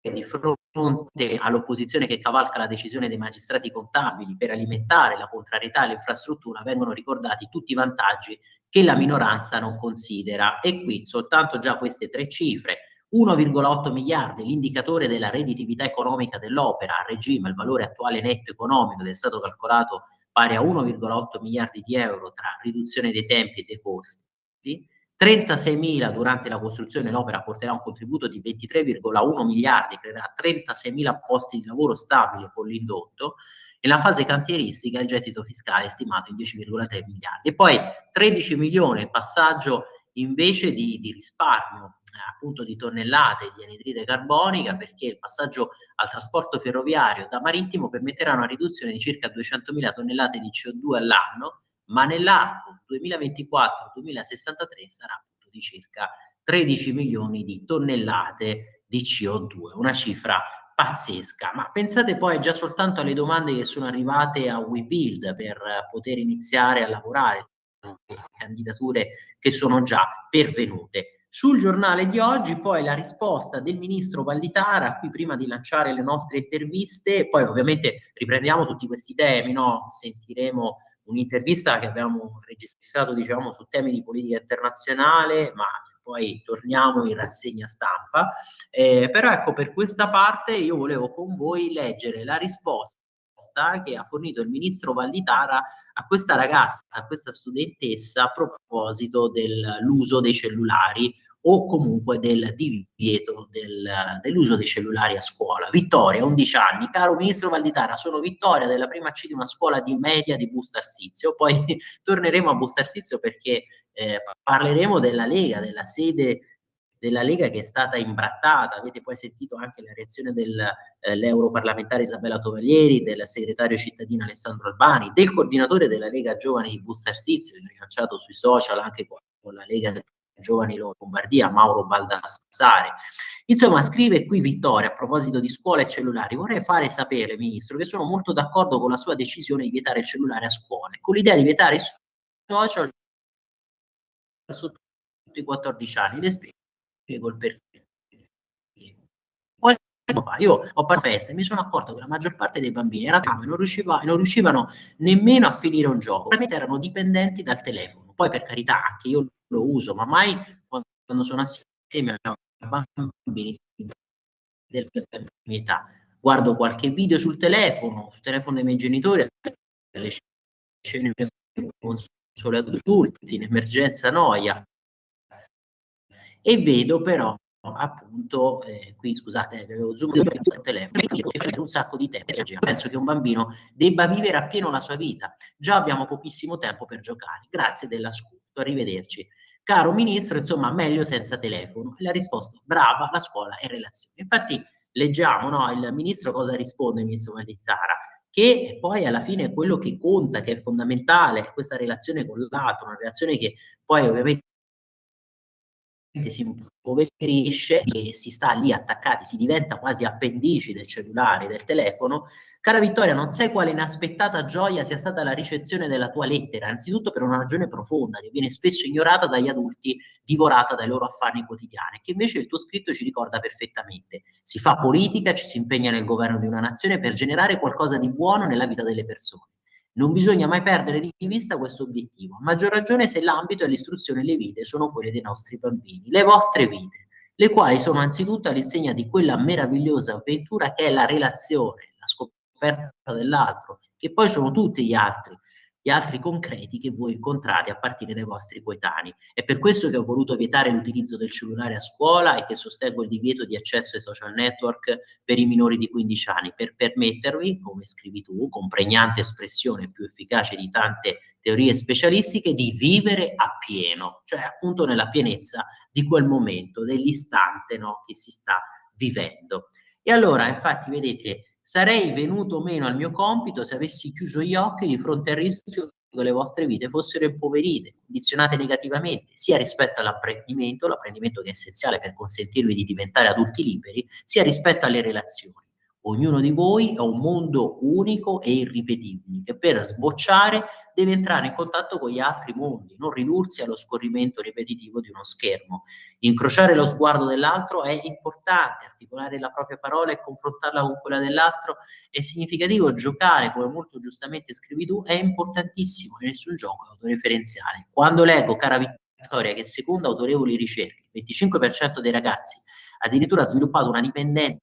di fronte all'opposizione che cavalca la decisione dei magistrati contabili per alimentare la contrarietà all'infrastruttura, vengono ricordati tutti i vantaggi che la minoranza non considera. E qui soltanto già queste 3 cifre: 1,8 miliardi, l'indicatore della redditività economica dell'opera a regime, il valore attuale netto economico ed è stato calcolato pari a 1,8 miliardi di euro tra riduzione dei tempi e dei costi. 36.000 durante la costruzione, l'opera porterà un contributo di 23,1 miliardi, creerà 36.000 posti di lavoro stabili con l'indotto. Nella fase cantieristica il gettito fiscale è stimato in 10,3 miliardi. E poi 13 milioni il passaggio invece di risparmio appunto di tonnellate di anidride carbonica, perché il passaggio al trasporto ferroviario da marittimo permetterà una riduzione di circa 200.000 tonnellate di CO2 all'anno, ma nell'arco 2024-2063 sarà appunto di circa 13 milioni di tonnellate di CO2, una cifra pazzesca. Ma pensate poi già soltanto alle domande che sono arrivate a WeBuild per poter iniziare a lavorare, candidature che sono già pervenute. Sul giornale di oggi poi la risposta del ministro Valditara, qui prima di lanciare le nostre interviste, poi ovviamente riprendiamo tutti questi temi, no? Sentiremo un'intervista che abbiamo registrato, diciamo, su temi di politica internazionale, ma poi torniamo in rassegna stampa. Però ecco, per questa parte io volevo con voi leggere la risposta che ha fornito il ministro Valditara a questa ragazza, a questa studentessa, a proposito dell'uso dei cellulari o comunque del divieto dell'uso dei cellulari a scuola. Vittoria, 11 anni. Caro ministro Valditara, sono Vittoria della prima C di una scuola di media di Busto-Arsizio. Poi torneremo a Busto-Arsizio perché parleremo della Lega, della sede della Lega che è stata imbrattata. Avete poi sentito anche la reazione dell'europarlamentare Isabella Tovaglieri, del segretario cittadino Alessandro Albani, del coordinatore della Lega Giovani di Busto-Arsizio, rilanciato sui social anche con la Lega Giovani Lombardia, Mauro Baldassare. Insomma, scrive qui Vittoria a proposito di scuola e cellulari: vorrei fare sapere, Ministro, che sono molto d'accordo con la sua decisione di vietare il cellulare a scuola e con l'idea di vietare i social sotto i 14 anni. Le spiego il perché. Io ho fatto festa e mi sono accorto che la maggior parte dei bambini era a casa e non riuscivano nemmeno a finire un gioco, veramente erano dipendenti dal telefono. Poi per carità anche io lo uso, ma mai quando sono assieme a bambini del età. Guardo qualche video sul telefono dei miei genitori, le scene con solo adulti, in emergenza noia, e vedo però appunto, qui scusate, avevo zoomato sul telefono, un sacco di tempo. Penso che un bambino debba vivere appieno la sua vita. Già abbiamo pochissimo tempo per giocare. Grazie dell'ascolto, arrivederci. Caro ministro, insomma, meglio senza telefono. E la risposta, brava, la scuola e relazioni. Infatti leggiamo, no, il ministro cosa risponde, il ministro Valditara, che poi alla fine è quello che conta, che è fondamentale, questa relazione con l'altro, una relazione che poi ovviamente si impoverisce e si sta lì attaccati, si diventa quasi appendici del cellulare, del telefono. Cara Vittoria, non sai quale inaspettata gioia sia stata la ricezione della tua lettera, anzitutto per una ragione profonda che viene spesso ignorata dagli adulti, divorata dai loro affanni quotidiani, che invece il tuo scritto ci ricorda perfettamente. Si fa politica, ci si impegna nel governo di una nazione per generare qualcosa di buono nella vita delle persone. Non bisogna mai perdere di vista questo obiettivo, a maggior ragione se l'ambito e l'istruzione e le vite sono quelle dei nostri bambini, le vostre vite, le quali sono anzitutto all'insegna di quella meravigliosa avventura che è la relazione, la scoperta dell'altro, che poi sono tutti gli altri concreti che voi incontrate a partire dai vostri coetanei. È per questo che ho voluto vietare l'utilizzo del cellulare a scuola e che sostengo il divieto di accesso ai social network per i minori di 15 anni, per permettervi, come scrivi tu, con pregnante espressione più efficace di tante teorie specialistiche, di vivere appieno, cioè appunto nella pienezza di quel momento, dell'istante, no, che si sta vivendo. E allora, infatti, vedete, sarei venuto meno al mio compito se avessi chiuso gli occhi di fronte al rischio che le vostre vite fossero impoverite, condizionate negativamente, sia rispetto all'apprendimento che è essenziale per consentirvi di diventare adulti liberi, sia rispetto alle relazioni. Ognuno di voi ha un mondo unico e irripetibile che per sbocciare deve entrare in contatto con gli altri mondi, non ridursi allo scorrimento ripetitivo di uno schermo. Incrociare lo sguardo dell'altro è importante, articolare la propria parola e confrontarla con quella dell'altro è significativo, giocare, come molto giustamente scrivi tu, è importantissimo e nessun gioco è autoreferenziale. Quando leggo, cara Vittoria, che secondo autorevoli ricerche il 25% dei ragazzi addirittura ha sviluppato una dipendenza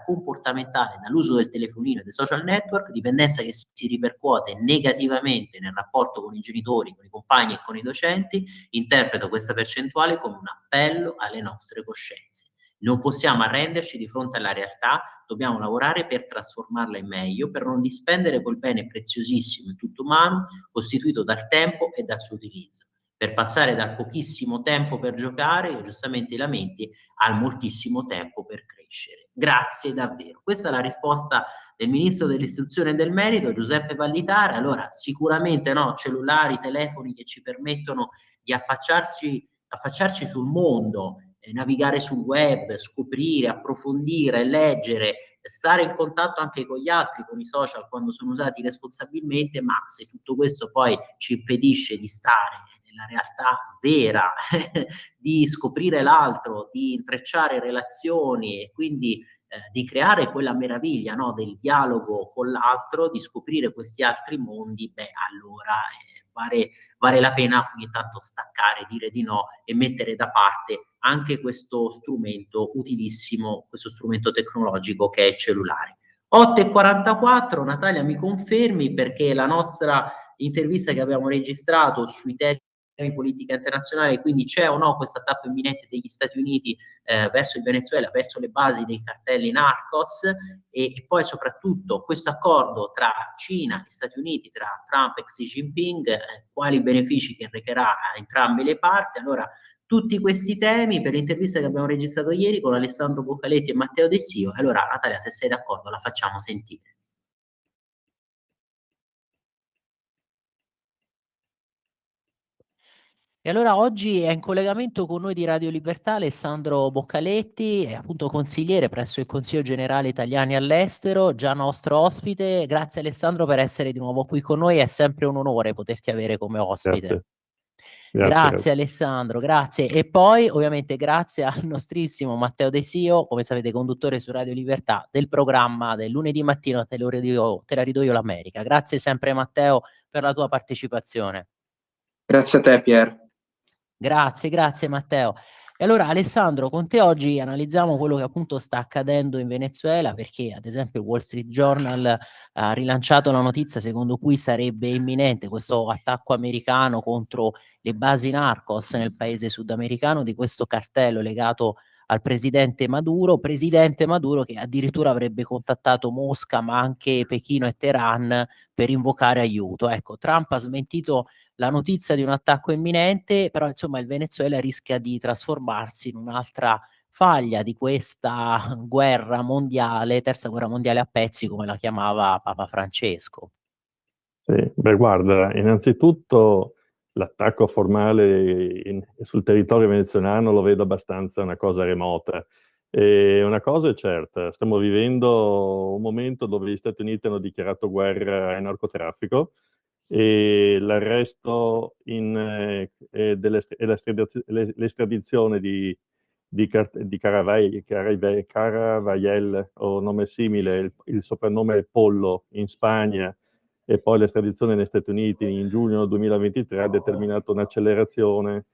comportamentale dall'uso del telefonino e dei social network, dipendenza che si ripercuote negativamente nel rapporto con i genitori, con i compagni e con i docenti, interpreto questa percentuale come un appello alle nostre coscienze. Non possiamo arrenderci di fronte alla realtà, dobbiamo lavorare per trasformarla in meglio, per non dispendere quel bene preziosissimo e tutto umano costituito dal tempo e dal suo utilizzo, per passare dal pochissimo tempo per giocare, e giustamente i lamenti, al moltissimo tempo per crescere. Grazie davvero. Questa è la risposta del Ministro dell'Istruzione e del Merito, Giuseppe Valditara. Allora, sicuramente no, cellulari, telefoni che ci permettono di affacciarci sul mondo, navigare sul web, scoprire, approfondire, leggere, stare in contatto anche con gli altri, con i social quando sono usati responsabilmente, ma se tutto questo poi ci impedisce di stare nella realtà vera, di scoprire l'altro, di intrecciare relazioni e quindi di creare quella meraviglia, no, del dialogo con l'altro, di scoprire questi altri mondi, beh, allora vale la pena ogni tanto staccare, dire di no e mettere da parte anche questo strumento utilissimo, questo strumento tecnologico che è il cellulare. 8:44, Natalia, mi confermi, perché la nostra intervista che abbiamo registrato sui temi politica internazionale, quindi c'è o no questa tappa imminente degli Stati Uniti verso il Venezuela, verso le basi dei cartelli narcos, e poi soprattutto questo accordo tra Cina e Stati Uniti, tra Trump e Xi Jinping, quali benefici che recherà a entrambe le parti. Allora, tutti questi temi per l'intervista che abbiamo registrato ieri con Alessandro Boccaletti e Matteo De Sio. Allora, Natalia, se sei d'accordo, la facciamo sentire. E allora oggi è in collegamento con noi di Radio Libertà Alessandro Boccaletti, è appunto consigliere presso il Consiglio Generale Italiani all'Estero, già nostro ospite. Grazie Alessandro per essere di nuovo qui con noi, è sempre un onore poterti avere come ospite. Grazie Alessandro, grazie. E poi ovviamente grazie al nostrissimo Matteo De Sio, come sapete conduttore su Radio Libertà del programma del lunedì mattino Te la ridò io l'America. Grazie sempre Matteo per la tua partecipazione. Grazie a te Pier. Grazie Matteo. E allora Alessandro, con te oggi analizziamo quello che appunto sta accadendo in Venezuela, perché ad esempio il Wall Street Journal ha rilanciato la notizia secondo cui sarebbe imminente questo attacco americano contro le basi narcos nel paese sudamericano di questo cartello legato al presidente Maduro che addirittura avrebbe contattato Mosca, ma anche Pechino e Teheran per invocare aiuto. Ecco, Trump ha smentito la notizia di un attacco imminente, però insomma il Venezuela rischia di trasformarsi in un'altra faglia di questa guerra mondiale, terza guerra mondiale a pezzi, come la chiamava Papa Francesco. Sì, beh, guarda, innanzitutto l'attacco formale sul territorio venezuelano lo vedo abbastanza una cosa remota. E una cosa è certa, stiamo vivendo un momento dove gli Stati Uniti hanno dichiarato guerra al narcotraffico e l'arresto l'estradizione di Caravagel o nome simile, il soprannome è Pollo in Spagna e poi l'estradizione negli Stati Uniti in giugno 2023 ha determinato un'accelerazione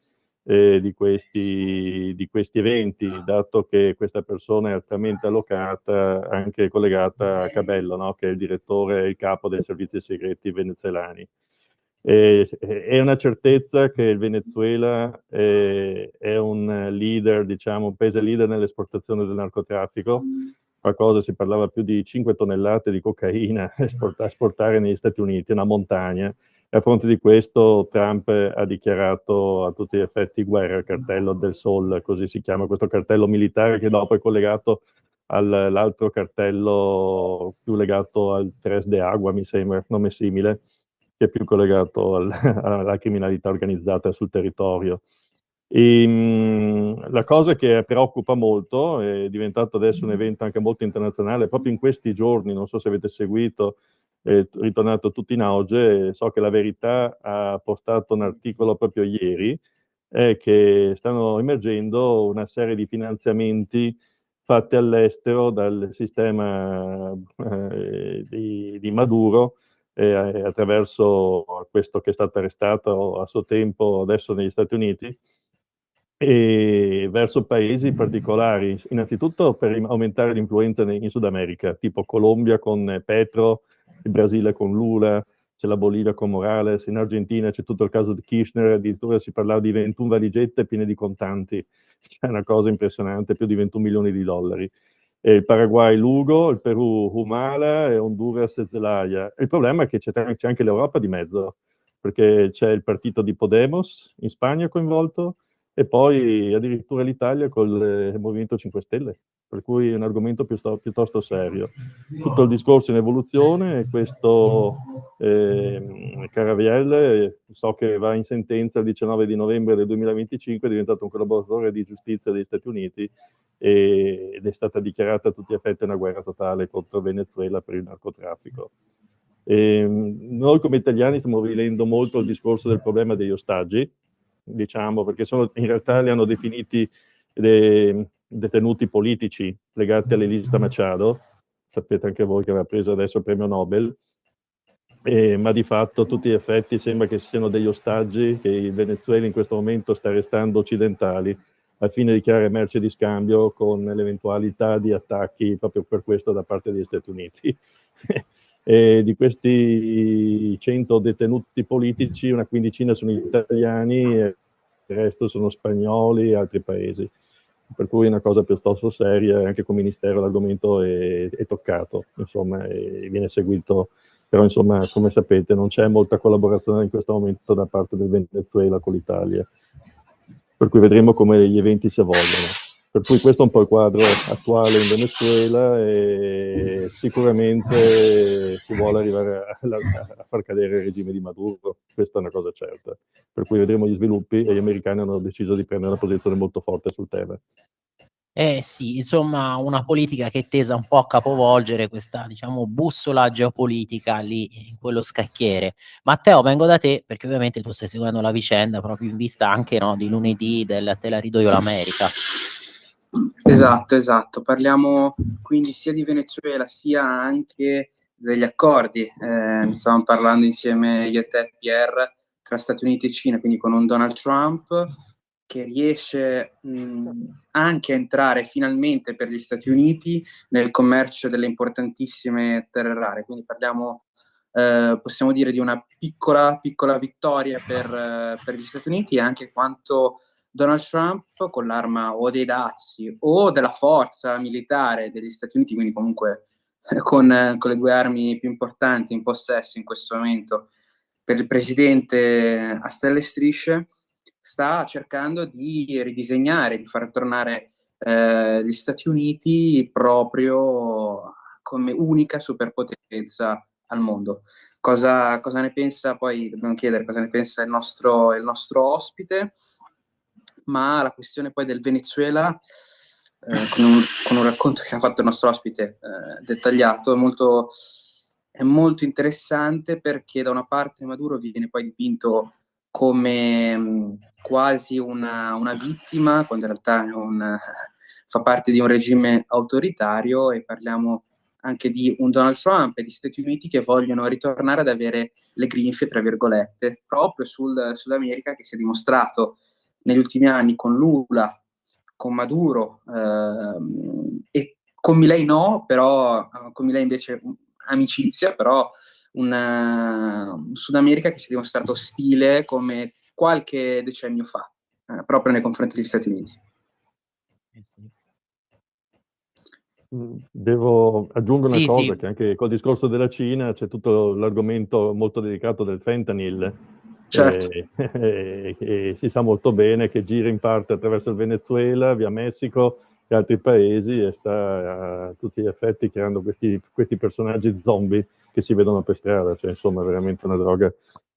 di questi eventi, dato che questa persona è altamente allocata, anche collegata a Cabello, no? Che è il direttore e il capo dei servizi segreti venezuelani. È una certezza che il Venezuela è un leader, diciamo, un paese leader nell'esportazione del narcotraffico. Qualcosa si parlava più di 5 tonnellate di cocaina a esportare negli Stati Uniti, una montagna. E a fronte di questo Trump ha dichiarato a tutti gli effetti guerra al cartello del Sol, così si chiama questo cartello militare che dopo è collegato all'altro cartello più legato al Tres de Agua, mi sembra, nome simile, che è più collegato alla criminalità organizzata sul territorio. La cosa che preoccupa molto, è diventato adesso un evento anche molto internazionale, proprio in questi giorni, non so se avete seguito, è ritornato tutto in auge, so che La Verità ha postato un articolo proprio ieri, è che stanno emergendo una serie di finanziamenti fatti all'estero dal sistema di Maduro, attraverso questo che è stato arrestato a suo tempo adesso negli Stati Uniti, e verso paesi particolari, innanzitutto per aumentare l'influenza in Sud America, tipo Colombia con Petro, il Brasile con Lula, c'è la Bolivia con Morales, in Argentina c'è tutto il caso di Kirchner, addirittura si parlava di 21 valigette piene di contanti, è una cosa impressionante, più di 21 milioni di dollari. Il Paraguay Lugo, il Perù Humala e Honduras Zelaya. Il problema è che c'è anche l'Europa di mezzo, perché c'è il partito di Podemos in Spagna coinvolto e poi addirittura l'Italia col Movimento 5 Stelle, per cui è un argomento piuttosto serio. Tutto il discorso in evoluzione e questo Caraviel, so che va in sentenza il 19 di novembre del 2025, è diventato un collaboratore di giustizia degli Stati Uniti ed è stata dichiarata a tutti gli effetti una guerra totale contro Venezuela per il narcotraffico. Noi come italiani stiamo vivendo molto il discorso del problema degli ostaggi, diciamo, perché in realtà li hanno definiti detenuti politici legati all'Elisa Machado, sapete anche voi che aveva preso adesso il premio Nobel, ma di fatto a tutti gli effetti sembra che siano degli ostaggi che il Venezuela in questo momento sta arrestando occidentali al fine di creare merce di scambio con l'eventualità di attacchi proprio per questo da parte degli Stati Uniti. E di questi 100 detenuti politici, una quindicina sono italiani e il resto sono spagnoli e altri paesi. Per cui è una cosa piuttosto seria, anche con il Ministero l'argomento è toccato, insomma, e viene seguito, però insomma, come sapete, non c'è molta collaborazione in questo momento da parte del Venezuela con l'Italia. Per cui vedremo come gli eventi si evolvono. Per cui questo è un po' il quadro attuale in Venezuela e sicuramente si vuole arrivare a far cadere il regime di Maduro, questa è una cosa certa. Per cui vedremo gli sviluppi e gli americani hanno deciso di prendere una posizione molto forte sul tema. Eh sì, insomma, una politica che è tesa un po' a capovolgere questa, diciamo, bussola geopolitica lì in quello scacchiere. Matteo, vengo da te perché ovviamente tu stai seguendo la vicenda proprio in vista anche, no, di lunedì del Te la rido io l'America. Esatto. Parliamo quindi sia di Venezuela sia anche degli accordi. Stavamo parlando insieme io e te, Pierre, tra Stati Uniti e Cina, quindi con un Donald Trump che riesce anche a entrare finalmente per gli Stati Uniti nel commercio delle importantissime terre rare. Quindi parliamo, possiamo dire, di una piccola vittoria per gli Stati Uniti, e anche quanto Donald Trump, con l'arma o dei dazi o della forza militare degli Stati Uniti, quindi comunque con le due armi più importanti in possesso in questo momento per il presidente a stelle e strisce, sta cercando di ridisegnare, di far tornare gli Stati Uniti proprio come unica superpotenza al mondo. Cosa ne pensa, poi dobbiamo chiedere cosa ne pensa il nostro ospite, ma la questione poi del Venezuela, con un racconto che ha fatto il nostro ospite dettagliato, è molto interessante, perché da una parte Maduro viene poi dipinto come quasi una vittima, quando in realtà fa parte di un regime autoritario, e parliamo anche di un Donald Trump e di Stati Uniti che vogliono ritornare ad avere le grinfie, tra virgolette, proprio sul Sud America, che si è dimostrato negli ultimi anni con Lula, con Maduro e con Milei no, però con Milei invece amicizia, però un Sud America che si è dimostrato ostile come qualche decennio fa, proprio nei confronti degli Stati Uniti. Devo aggiungere una Sì, cosa, sì. che anche col discorso della Cina c'è tutto l'argomento molto delicato del fentanyl, Certo. e si sa molto bene che gira in parte attraverso il Venezuela, via Messico e altri paesi, e sta a tutti gli effetti creando questi personaggi zombie che si vedono per strada, cioè insomma è veramente una droga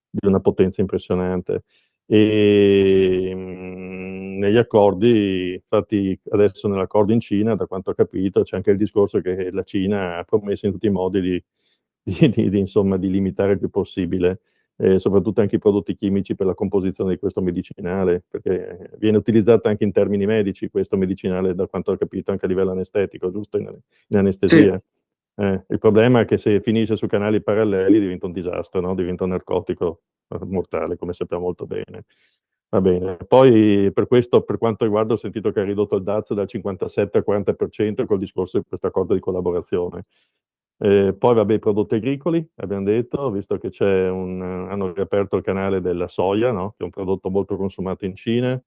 di una potenza impressionante. E negli accordi, infatti adesso nell'accordo in Cina, da quanto ho capito, c'è anche il discorso che la Cina ha promesso in tutti i modi insomma, di limitare il più possibile, soprattutto anche i prodotti chimici per la composizione di questo medicinale, perché viene utilizzato anche in termini medici questo medicinale, da quanto ho capito, anche a livello anestetico, giusto? In anestesia. Sì. Il problema è che se finisce su canali paralleli diventa un disastro, no? Diventa un narcotico mortale, come sappiamo molto bene. Va bene. Poi per questo, per quanto riguarda, ho sentito che ha ridotto il DAZ dal 57 al 40% col discorso di questo accordo di collaborazione. Poi vabbè, i prodotti agricoli, abbiamo detto, visto che hanno riaperto il canale della soia, no? Che è un prodotto molto consumato in Cina,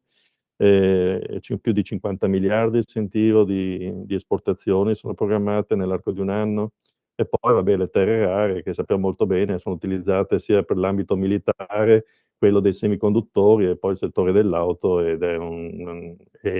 c'è più di 50 miliardi, sentivo, di esportazioni sono programmate nell'arco di un anno. E poi vabbè, le terre rare, che sappiamo molto bene, sono utilizzate sia per l'ambito militare, quello dei semiconduttori, e poi il settore dell'auto, e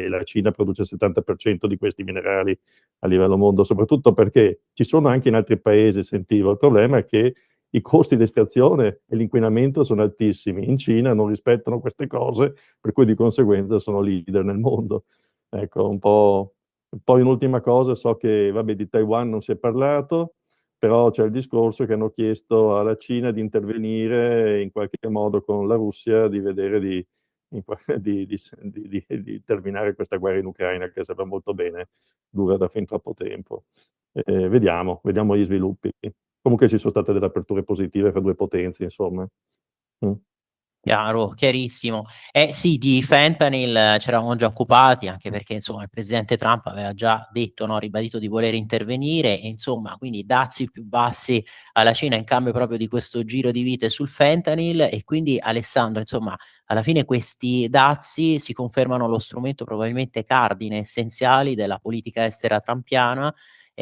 la Cina produce il 70% di questi minerali a livello mondo, soprattutto perché ci sono anche in altri paesi, sentivo, il problema è che i costi di estrazione e l'inquinamento sono altissimi. In Cina non rispettano queste cose, per cui di conseguenza sono leader nel mondo. Ecco, un po'. Poi un'ultima cosa, so che vabbè, di Taiwan non si è parlato, però c'è il discorso che hanno chiesto alla Cina di intervenire in qualche modo con la Russia, di vedere di terminare questa guerra in Ucraina, che sappiamo molto bene dura da fin troppo tempo. Vediamo gli sviluppi. Comunque ci sono state delle aperture positive fra due potenze, insomma. Chiaro, chiarissimo. Sì, di fentanyl ci eravamo già occupati, anche perché insomma il presidente Trump aveva già detto, no, ribadito di voler intervenire, e insomma quindi dazi più bassi alla Cina in cambio proprio di questo giro di vite sul fentanyl. E quindi Alessandro, insomma, alla fine questi dazi si confermano lo strumento probabilmente cardine, essenziali della politica estera trumpiana.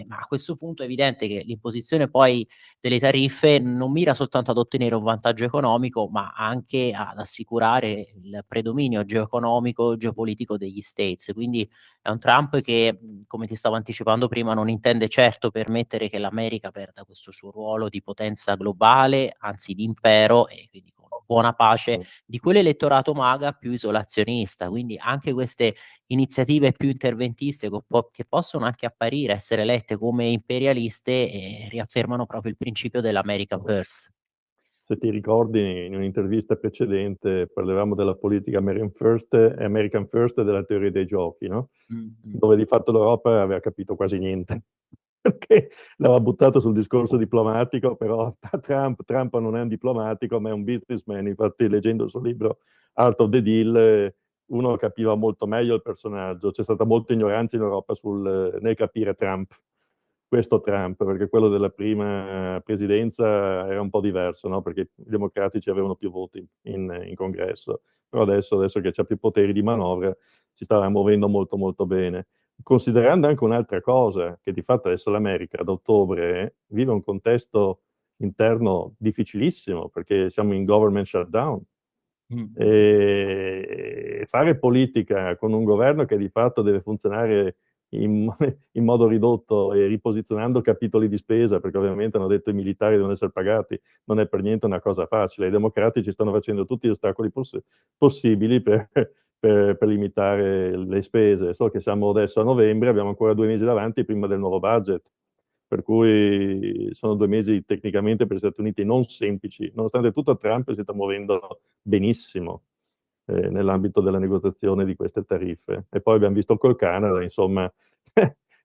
Ma a questo punto è evidente che l'imposizione poi delle tariffe non mira soltanto ad ottenere un vantaggio economico, ma anche ad assicurare il predominio geoeconomico, geopolitico degli States. Quindi è un Trump che, come ti stavo anticipando prima, non intende certo permettere che l'America perda questo suo ruolo di potenza globale, anzi di impero, e quindi con buona pace di quell'elettorato MAGA più isolazionista. Quindi anche queste iniziative più interventiste che possono anche apparire, essere lette come imperialiste, riaffermano proprio il principio dell'America First. Se ti ricordi, in un'intervista precedente parlavamo della politica American First e della teoria dei giochi, no? Dove di fatto l'Europa aveva capito quasi niente, perché l'aveva buttato sul discorso diplomatico, però Trump non è un diplomatico, ma è un businessman. Infatti, leggendo il suo libro Art of the Deal, uno capiva molto meglio il personaggio. C'è stata molta ignoranza in Europa nel capire questo Trump, perché quello della prima presidenza era un po' diverso, no? Perché i democratici avevano più voti in congresso, però adesso che c'ha più poteri di manovra si sta muovendo molto molto bene. Considerando anche un'altra cosa, che di fatto adesso l'America ad ottobre vive un contesto interno difficilissimo, perché siamo in government shutdown. E fare politica con un governo che di fatto deve funzionare in modo ridotto e riposizionando capitoli di spesa, perché ovviamente hanno detto i militari devono essere pagati, non è per niente una cosa facile. I democratici stanno facendo tutti gli ostacoli possibili per limitare le spese. So che siamo adesso a novembre, abbiamo ancora 2 mesi davanti prima del nuovo budget, per cui sono 2 mesi tecnicamente per gli Stati Uniti non semplici. Nonostante tutto Trump si sta muovendo benissimo nell'ambito della negoziazione di queste tariffe. E poi abbiamo visto col Canada, insomma,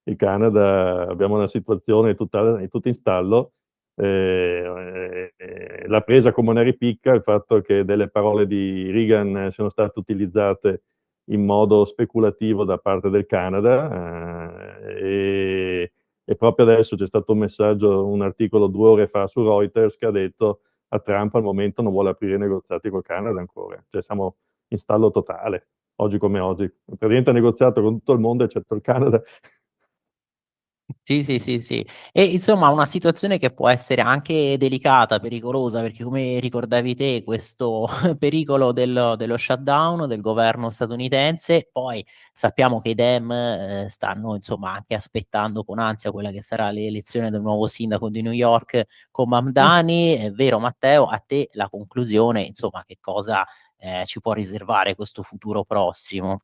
il Canada abbiamo una situazione tutta in stallo. L'ha presa come una ripicca il fatto che delle parole di Reagan siano state utilizzate in modo speculativo da parte del Canada e proprio adesso c'è stato un messaggio, un articolo 2 ore fa su Reuters che ha detto a Trump al momento non vuole aprire negoziati col Canada ancora, cioè siamo in stallo totale, oggi come oggi. Praticamente ha negoziato con tutto il mondo eccetto il Canada. Sì, sì, sì, sì. E insomma una situazione che può essere anche delicata, pericolosa, perché come ricordavi te questo pericolo dello shutdown del governo statunitense, poi sappiamo che i Dem, stanno insomma anche aspettando con ansia quella che sarà l'elezione del nuovo sindaco di New York con Mamdani. È vero Matteo, a te la conclusione, insomma che cosa, ci può riservare questo futuro prossimo?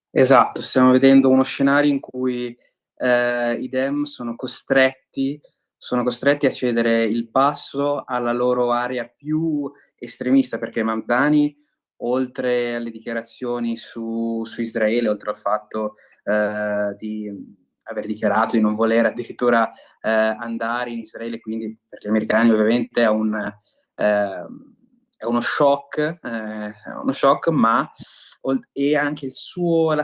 Esatto, stiamo vedendo uno scenario in cui i Dem sono costretti a cedere il passo alla loro area più estremista, perché Mamdani, oltre alle dichiarazioni su Israele, oltre al fatto di aver dichiarato di non voler addirittura andare in Israele, quindi per gli americani ovviamente è uno shock, ma e anche il suo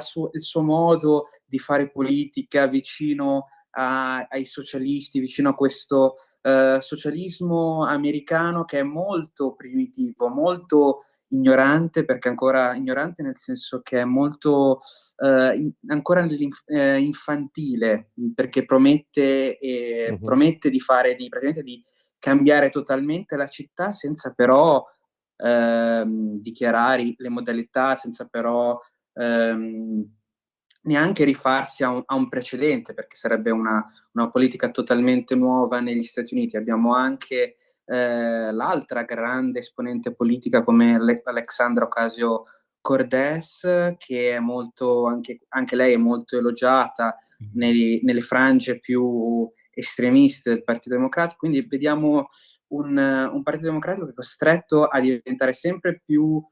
modo di fare politica vicino ai socialisti, vicino a questo socialismo americano che è molto primitivo, molto ignorante, perché ancora ignorante nel senso che è molto ancora infantile, perché promette praticamente di cambiare totalmente la città senza però dichiarare le modalità, senza però neanche rifarsi a un precedente, perché sarebbe una politica totalmente nuova negli Stati Uniti. Abbiamo anche l'altra grande esponente politica come Alexandra Ocasio-Cortez, che è molto, anche lei è molto elogiata nelle frange più estremiste del Partito Democratico, quindi vediamo un Partito Democratico che è costretto a diventare sempre più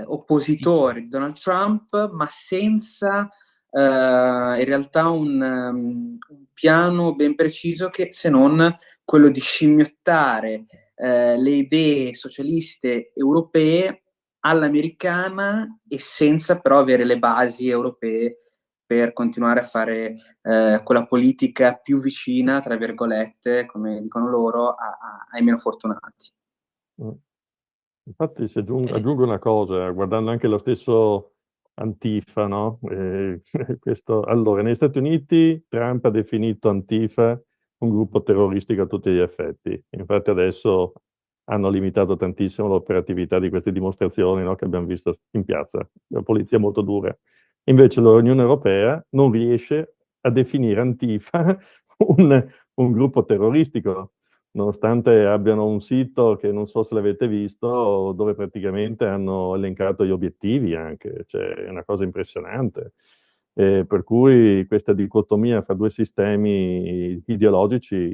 oppositore di Donald Trump, ma senza in realtà un piano ben preciso, che se non quello di scimmiottare le idee socialiste europee all'americana e senza però avere le basi europee per continuare a fare quella politica più vicina, tra virgolette, come dicono loro, ai meno fortunati. Infatti aggiungo una cosa, guardando anche lo stesso Antifa, no? Allora, negli Stati Uniti Trump ha definito Antifa un gruppo terroristico a tutti gli effetti. Infatti adesso hanno limitato tantissimo l'operatività di queste dimostrazioni, no, che abbiamo visto in piazza, la polizia molto dura. Invece l'Unione Europea non riesce a definire Antifa un gruppo terroristico, nonostante abbiano un sito che non so se l'avete visto, dove praticamente hanno elencato gli obiettivi anche, cioè è una cosa impressionante. Per cui questa dicotomia fra due sistemi ideologici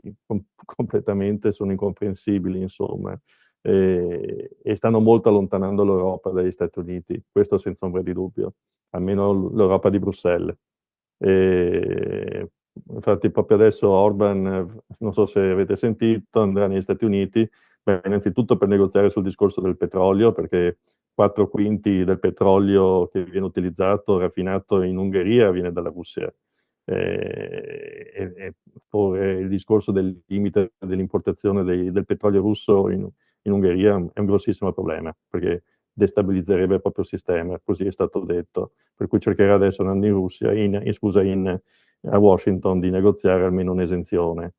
completamente sono incomprensibili, insomma, e stanno molto allontanando l'Europa dagli Stati Uniti, questo senza ombra di dubbio, almeno l'Europa di Bruxelles. Infatti proprio adesso Orban, non so se avete sentito, andrà negli Stati Uniti Beh, innanzitutto per negoziare sul discorso del petrolio, perché 4/5 del petrolio che viene utilizzato, raffinato in Ungheria, viene dalla Russia. E porre il discorso del limite dell'importazione del petrolio russo in Ungheria è un grossissimo problema, perché destabilizzerebbe il proprio sistema, così è stato detto. Per cui cercherà adesso, andando in Russia, a Washington, di negoziare almeno un'esenzione.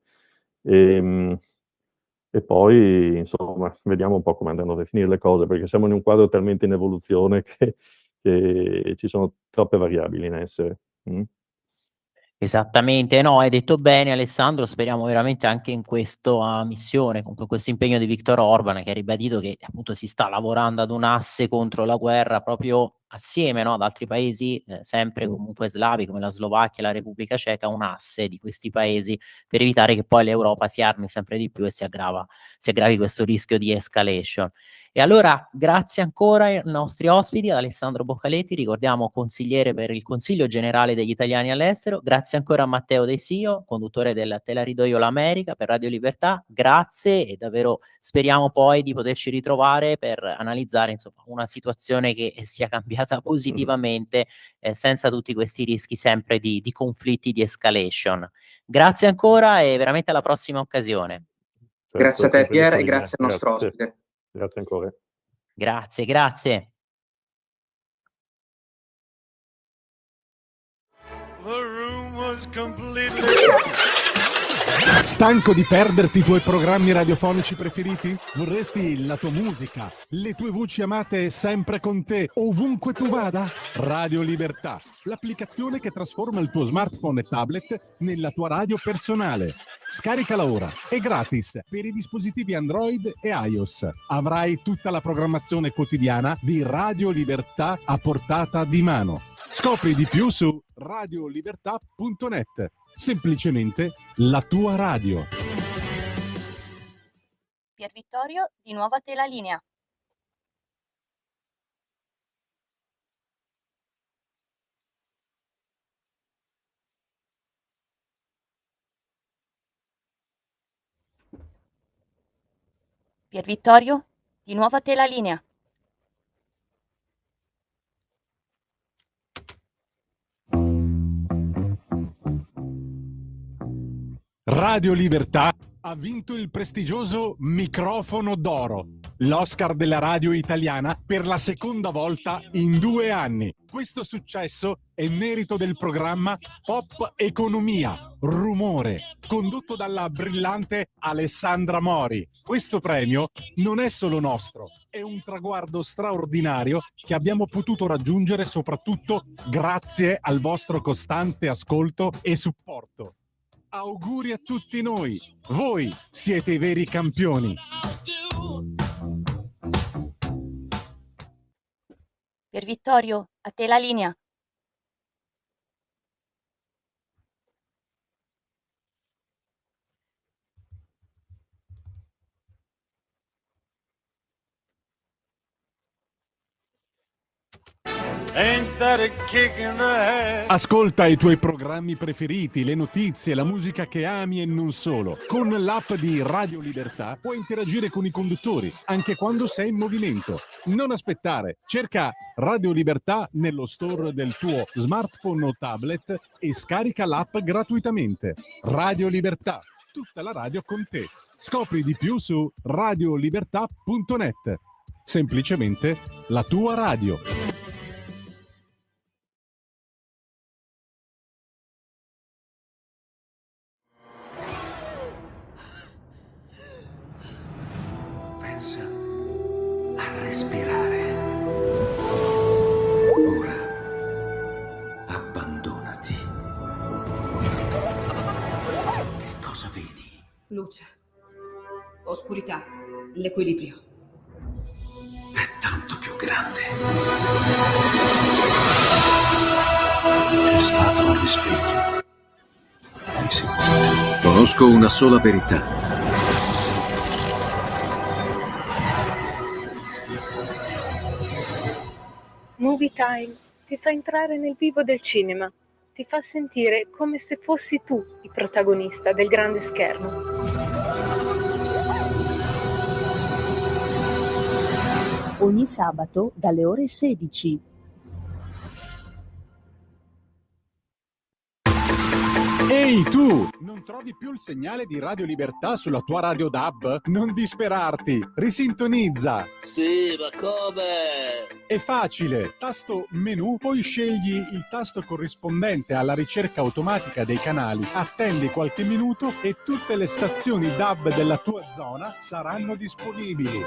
E poi, insomma, vediamo un po' come andranno a finire le cose, perché siamo in un quadro talmente in evoluzione che ci sono troppe variabili in essere. Esattamente, no, hai detto bene Alessandro, speriamo veramente anche in questa missione, con questo impegno di Viktor Orban, che ha ribadito che appunto si sta lavorando ad un asse contro la guerra proprio assieme, no, ad altri paesi, sempre comunque slavi come la Slovacchia e la Repubblica Ceca, un asse di questi paesi per evitare che poi l'Europa si armi sempre di più e si aggravi questo rischio di escalation. E allora grazie ancora ai nostri ospiti, ad Alessandro Boccaletti, ricordiamo consigliere per il Consiglio Generale degli Italiani all'estero, grazie ancora a Matteo De Sio, conduttore del Te la ridò io l'America per Radio Libertà, grazie e davvero speriamo poi di poterci ritrovare per analizzare insomma una situazione che sia cambiata positivamente senza tutti questi rischi sempre di conflitti, di escalation. Grazie ancora e veramente alla prossima occasione. Grazie a te Pier e grazie al nostro ospite. Grazie ancora. Grazie, grazie. Stanco di perderti i tuoi programmi radiofonici preferiti? Vorresti la tua musica, le tue voci amate sempre con te, ovunque tu vada? Radio Libertà, l'applicazione che trasforma il tuo smartphone e tablet nella tua radio personale. Scaricala ora, è gratis per i dispositivi Android e iOS. Avrai tutta la programmazione quotidiana di Radio Libertà a portata di mano. Scopri di più su radiolibertà.net. Semplicemente la tua radio. Pier Vittorio, di nuovo a te la linea. Pier Vittorio, di nuovo a te la linea. Radio Libertà ha vinto il prestigioso Microfono d'Oro, l'Oscar della radio italiana per la seconda volta in 2 anni. Questo successo è merito del programma Pop Economia, Rumore, condotto dalla brillante Alessandra Mori. Questo premio non è solo nostro, è un traguardo straordinario che abbiamo potuto raggiungere soprattutto grazie al vostro costante ascolto e supporto. Auguri a tutti noi, voi siete i veri campioni. Pier Vittorio, a te la linea. Ascolta i tuoi programmi preferiti, le notizie, la musica che ami e non solo. Con l'app di Radio Libertà puoi interagire con i conduttori, anche quando sei in movimento. Non aspettare, cerca Radio Libertà nello store del tuo smartphone o tablet e scarica l'app gratuitamente. Radio Libertà, tutta la radio con te. Scopri di più su radiolibertà.net. Semplicemente la tua radio. Respirare. Ora abbandonati. Che cosa vedi? Luce, oscurità, l'equilibrio. È tanto più grande. C'è stato un risveglio. Hai sentito? Conosco una sola verità. Movie Time ti fa entrare nel vivo del cinema, ti fa sentire come se fossi tu il protagonista del grande schermo. ogni sabato dalle ore 16. Ehi tu! Non trovi più il segnale di Radio Libertà sulla tua radio DAB? Non disperarti! Risintonizza! Sì, ma come? È facile! Tasto menu, poi scegli il tasto corrispondente alla ricerca automatica dei canali, attendi qualche minuto e tutte le stazioni DAB della tua zona saranno disponibili.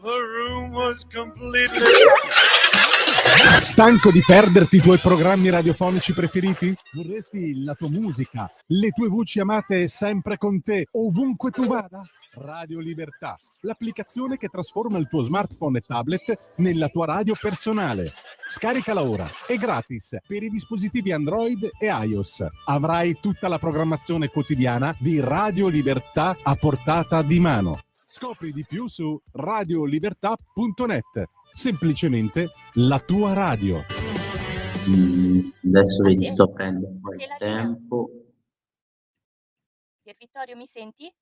The room was completely... Stanco di perderti i tuoi programmi radiofonici preferiti? Vorresti la tua musica, le tue voci amate sempre con te, ovunque tu vada? Radio Libertà, l'applicazione che trasforma il tuo smartphone e tablet nella tua radio personale. Scaricala ora, è gratis per i dispositivi Android e iOS. Avrai tutta la programmazione quotidiana di Radio Libertà a portata di mano. Scopri di più su radiolibertà.net. Semplicemente la tua radio. Adesso vedi, sto prendendo un po' il tempo. Pier Vittorio, mi senti?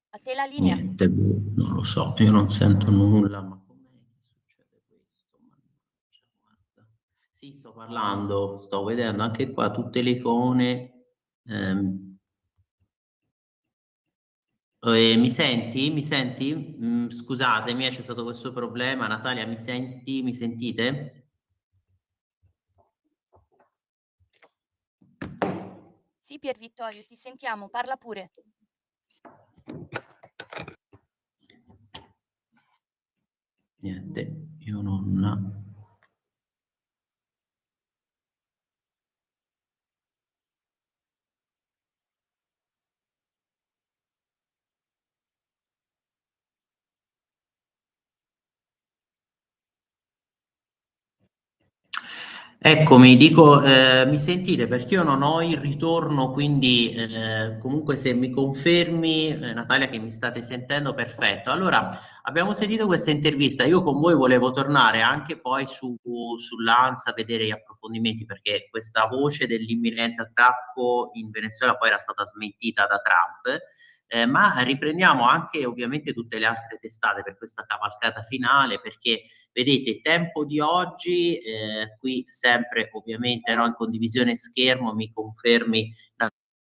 A te la linea? Niente, non lo so, io non sento nulla, ma com'è che succede questo? Mannaggia, guarda. Sì, sto parlando, sto vedendo anche qua tutte le icone. Mi senti? Mi senti? Scusatemi, c'è stato questo problema. Natalia, mi senti? Mi sentite? Sì, Pier Vittorio, ti sentiamo, parla pure. Niente, io non... Eccomi, dico, mi sentite? Perché io non ho il ritorno, quindi comunque se mi confermi, Natalia, che mi state sentendo, perfetto. Allora, abbiamo sentito questa intervista, io con voi volevo tornare anche poi sull'ANSA, vedere gli approfondimenti, perché questa voce dell'imminente attacco in Venezuela poi era stata smentita da Trump. Ma riprendiamo anche ovviamente tutte le altre testate per questa cavalcata finale, perché vedete, tempo di oggi, qui sempre ovviamente in condivisione schermo, mi confermi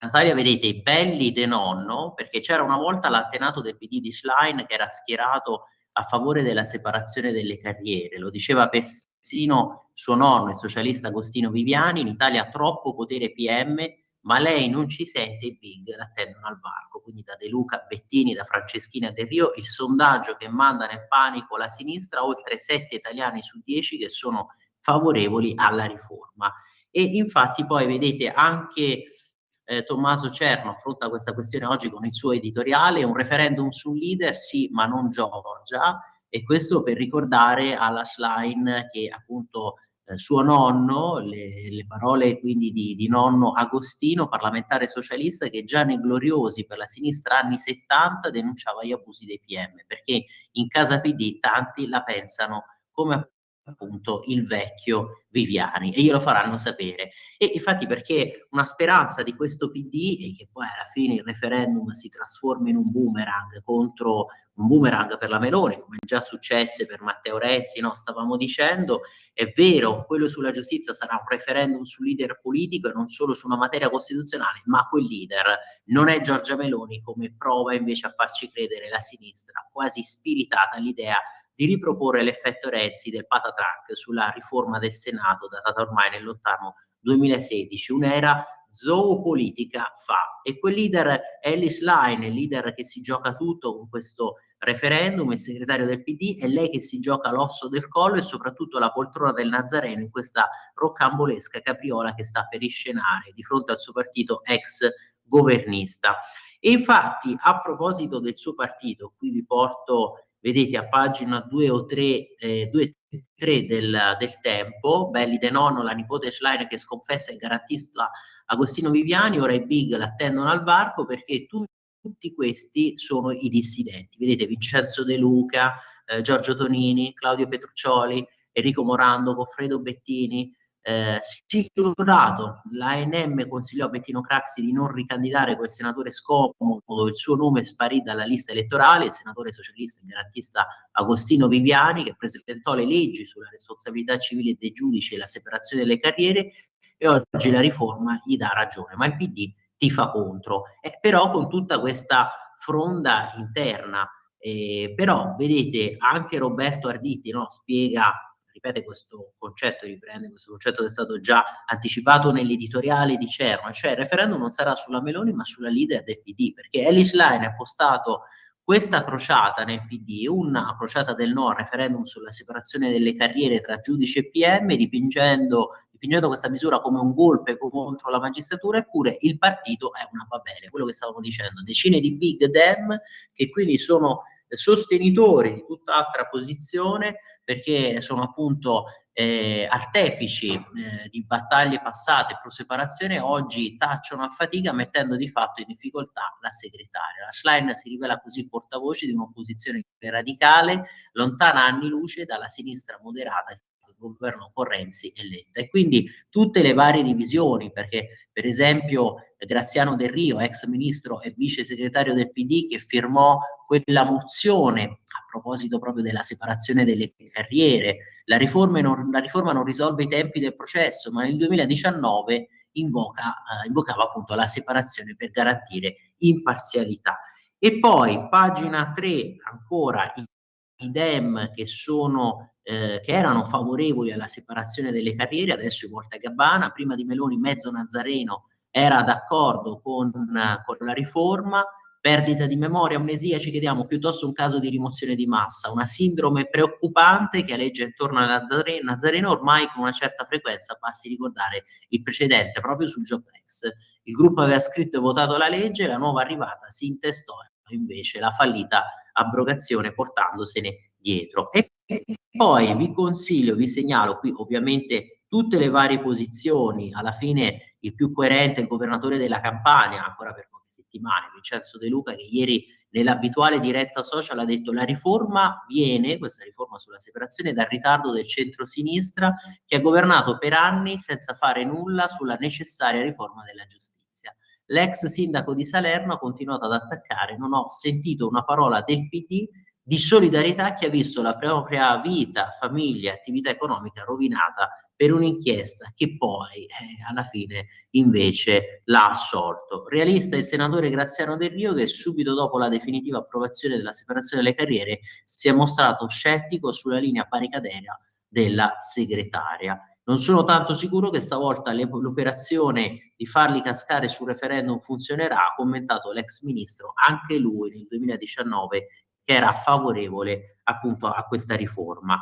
Natalia, vedete i belli de nonno, perché c'era una volta l'antenato del PD di Schlein che era schierato a favore della separazione delle carriere, lo diceva persino suo nonno, il socialista Agostino Viviani: in Italia troppo potere PM, ma lei non ci sente, i big l'attendono al varco. Quindi da De Luca a Bettini, da Franceschini a Del Rio, il sondaggio che manda nel panico la sinistra, oltre 7 italiani su 10 che sono favorevoli alla riforma. E infatti poi vedete anche Tommaso Cerno affronta questa questione oggi con il suo editoriale: un referendum sul leader sì, ma non Giorgia. E questo per ricordare alla Schlein che appunto suo nonno, le parole quindi di nonno Agostino, parlamentare socialista, che già nei gloriosi per la sinistra anni 70 denunciava gli abusi dei PM, perché in casa PD tanti la pensano come appunto il vecchio Viviani, e glielo faranno sapere. E infatti, perché una speranza di questo PD è che poi alla fine il referendum si trasformi in un boomerang per la Meloni, come già successe per Matteo Renzi, no? Stavamo dicendo, è vero, quello sulla giustizia sarà un referendum sul leader politico e non solo su una materia costituzionale, ma quel leader non è Giorgia Meloni, come prova invece a farci credere la sinistra, quasi spiritata all'idea di riproporre l'effetto Renzi del patatrac sulla riforma del Senato, datata ormai nel lontano 2016, un'era zoopolitica fa. E quel leader è Elly Schlein, il leader che si gioca tutto con questo referendum, il segretario del PD, è lei che si gioca l'osso del collo e soprattutto la poltrona del Nazareno in questa roccambolesca capriola che sta per iscenare di fronte al suo partito ex governista. E infatti, a proposito del suo partito, qui vi porto, vedete a pagina 2 o 3, 2-3 del Tempo, belli de nonno, la nipote Schlein che sconfessa il garantista Agostino Viviani, ora i big l'attendono al varco, perché tutti questi sono i dissidenti. Vedete Vincenzo De Luca, Giorgio Tonini, Claudio Petruccioli, Enrico Morando, Goffredo Bettini, Sicurato, l'ANM consigliò a Bettino Craxi di non ricandidare quel senatore scomodo, il suo nome sparì dalla lista elettorale, il senatore socialista e garantista Agostino Viviani, che presentò le leggi sulla responsabilità civile dei giudici e la separazione delle carriere, e oggi la riforma gli dà ragione, ma il PD tifa contro, però con tutta questa fronda interna. Però vedete, anche Roberto Arditi, no, ripete questo concetto, riprende questo concetto che è stato già anticipato nell'editoriale di Cerno, cioè il referendum non sarà sulla Meloni ma sulla leader del PD, perché Elly Schlein ha postato questa crociata nel PD, una crociata del no al referendum sulla separazione delle carriere tra giudice e PM, dipingendo questa misura come un golpe contro la magistratura, eppure il partito è una babele, quello che stavamo dicendo, decine di big dem che quindi sono sostenitori di tutt'altra posizione, perché sono appunto artefici di battaglie passate pro separazione, oggi tacciono a fatica mettendo di fatto in difficoltà la segretaria. La Schlein si rivela così il portavoce di un'opposizione radicale, lontana anni luce dalla sinistra moderata che governò con Renzi e Letta. E quindi tutte le varie divisioni, perché per esempio Graziano Del Rio, ex ministro e vice segretario del PD, che firmò quella mozione a proposito proprio della separazione delle carriere, la riforma non risolve i tempi del processo, ma nel 2019 invocava appunto la separazione per garantire imparzialità. E poi, pagina 3, ancora i Dem che erano favorevoli alla separazione delle carriere, adesso in Volta Gabbana, prima di Meloni mezzo Nazareno era d'accordo con la riforma. Perdita di memoria, amnesia, ci chiediamo piuttosto un caso di rimozione di massa, una sindrome preoccupante che aleggia intorno a Nazareno ormai con una certa frequenza, basti ricordare il precedente proprio sul Jobs. Il gruppo aveva scritto e votato la legge, la nuova arrivata si intestò invece la fallita abrogazione portandosene dietro. E poi vi segnalo qui ovviamente tutte le varie posizioni. Alla fine il più coerente è il governatore della Campania, ancora per poche settimane, Vincenzo De Luca, che ieri nell'abituale diretta social ha detto: la riforma questa riforma sulla separazione, dal ritardo del centro-sinistra che ha governato per anni senza fare nulla sulla necessaria riforma della giustizia. L'ex sindaco di Salerno ha continuato ad attaccare: non ho sentito una parola del PD di solidarietà a chi ha visto la propria vita, famiglia, attività economica rovinata per un'inchiesta che poi alla fine invece l'ha assolto. Realista il senatore Graziano Del Rio, che subito dopo la definitiva approvazione della separazione delle carriere si è mostrato scettico sulla linea barricadera della segretaria. Non sono tanto sicuro che stavolta l'operazione di farli cascare sul referendum funzionerà, ha commentato l'ex ministro, anche lui nel 2019 che era favorevole appunto a questa riforma.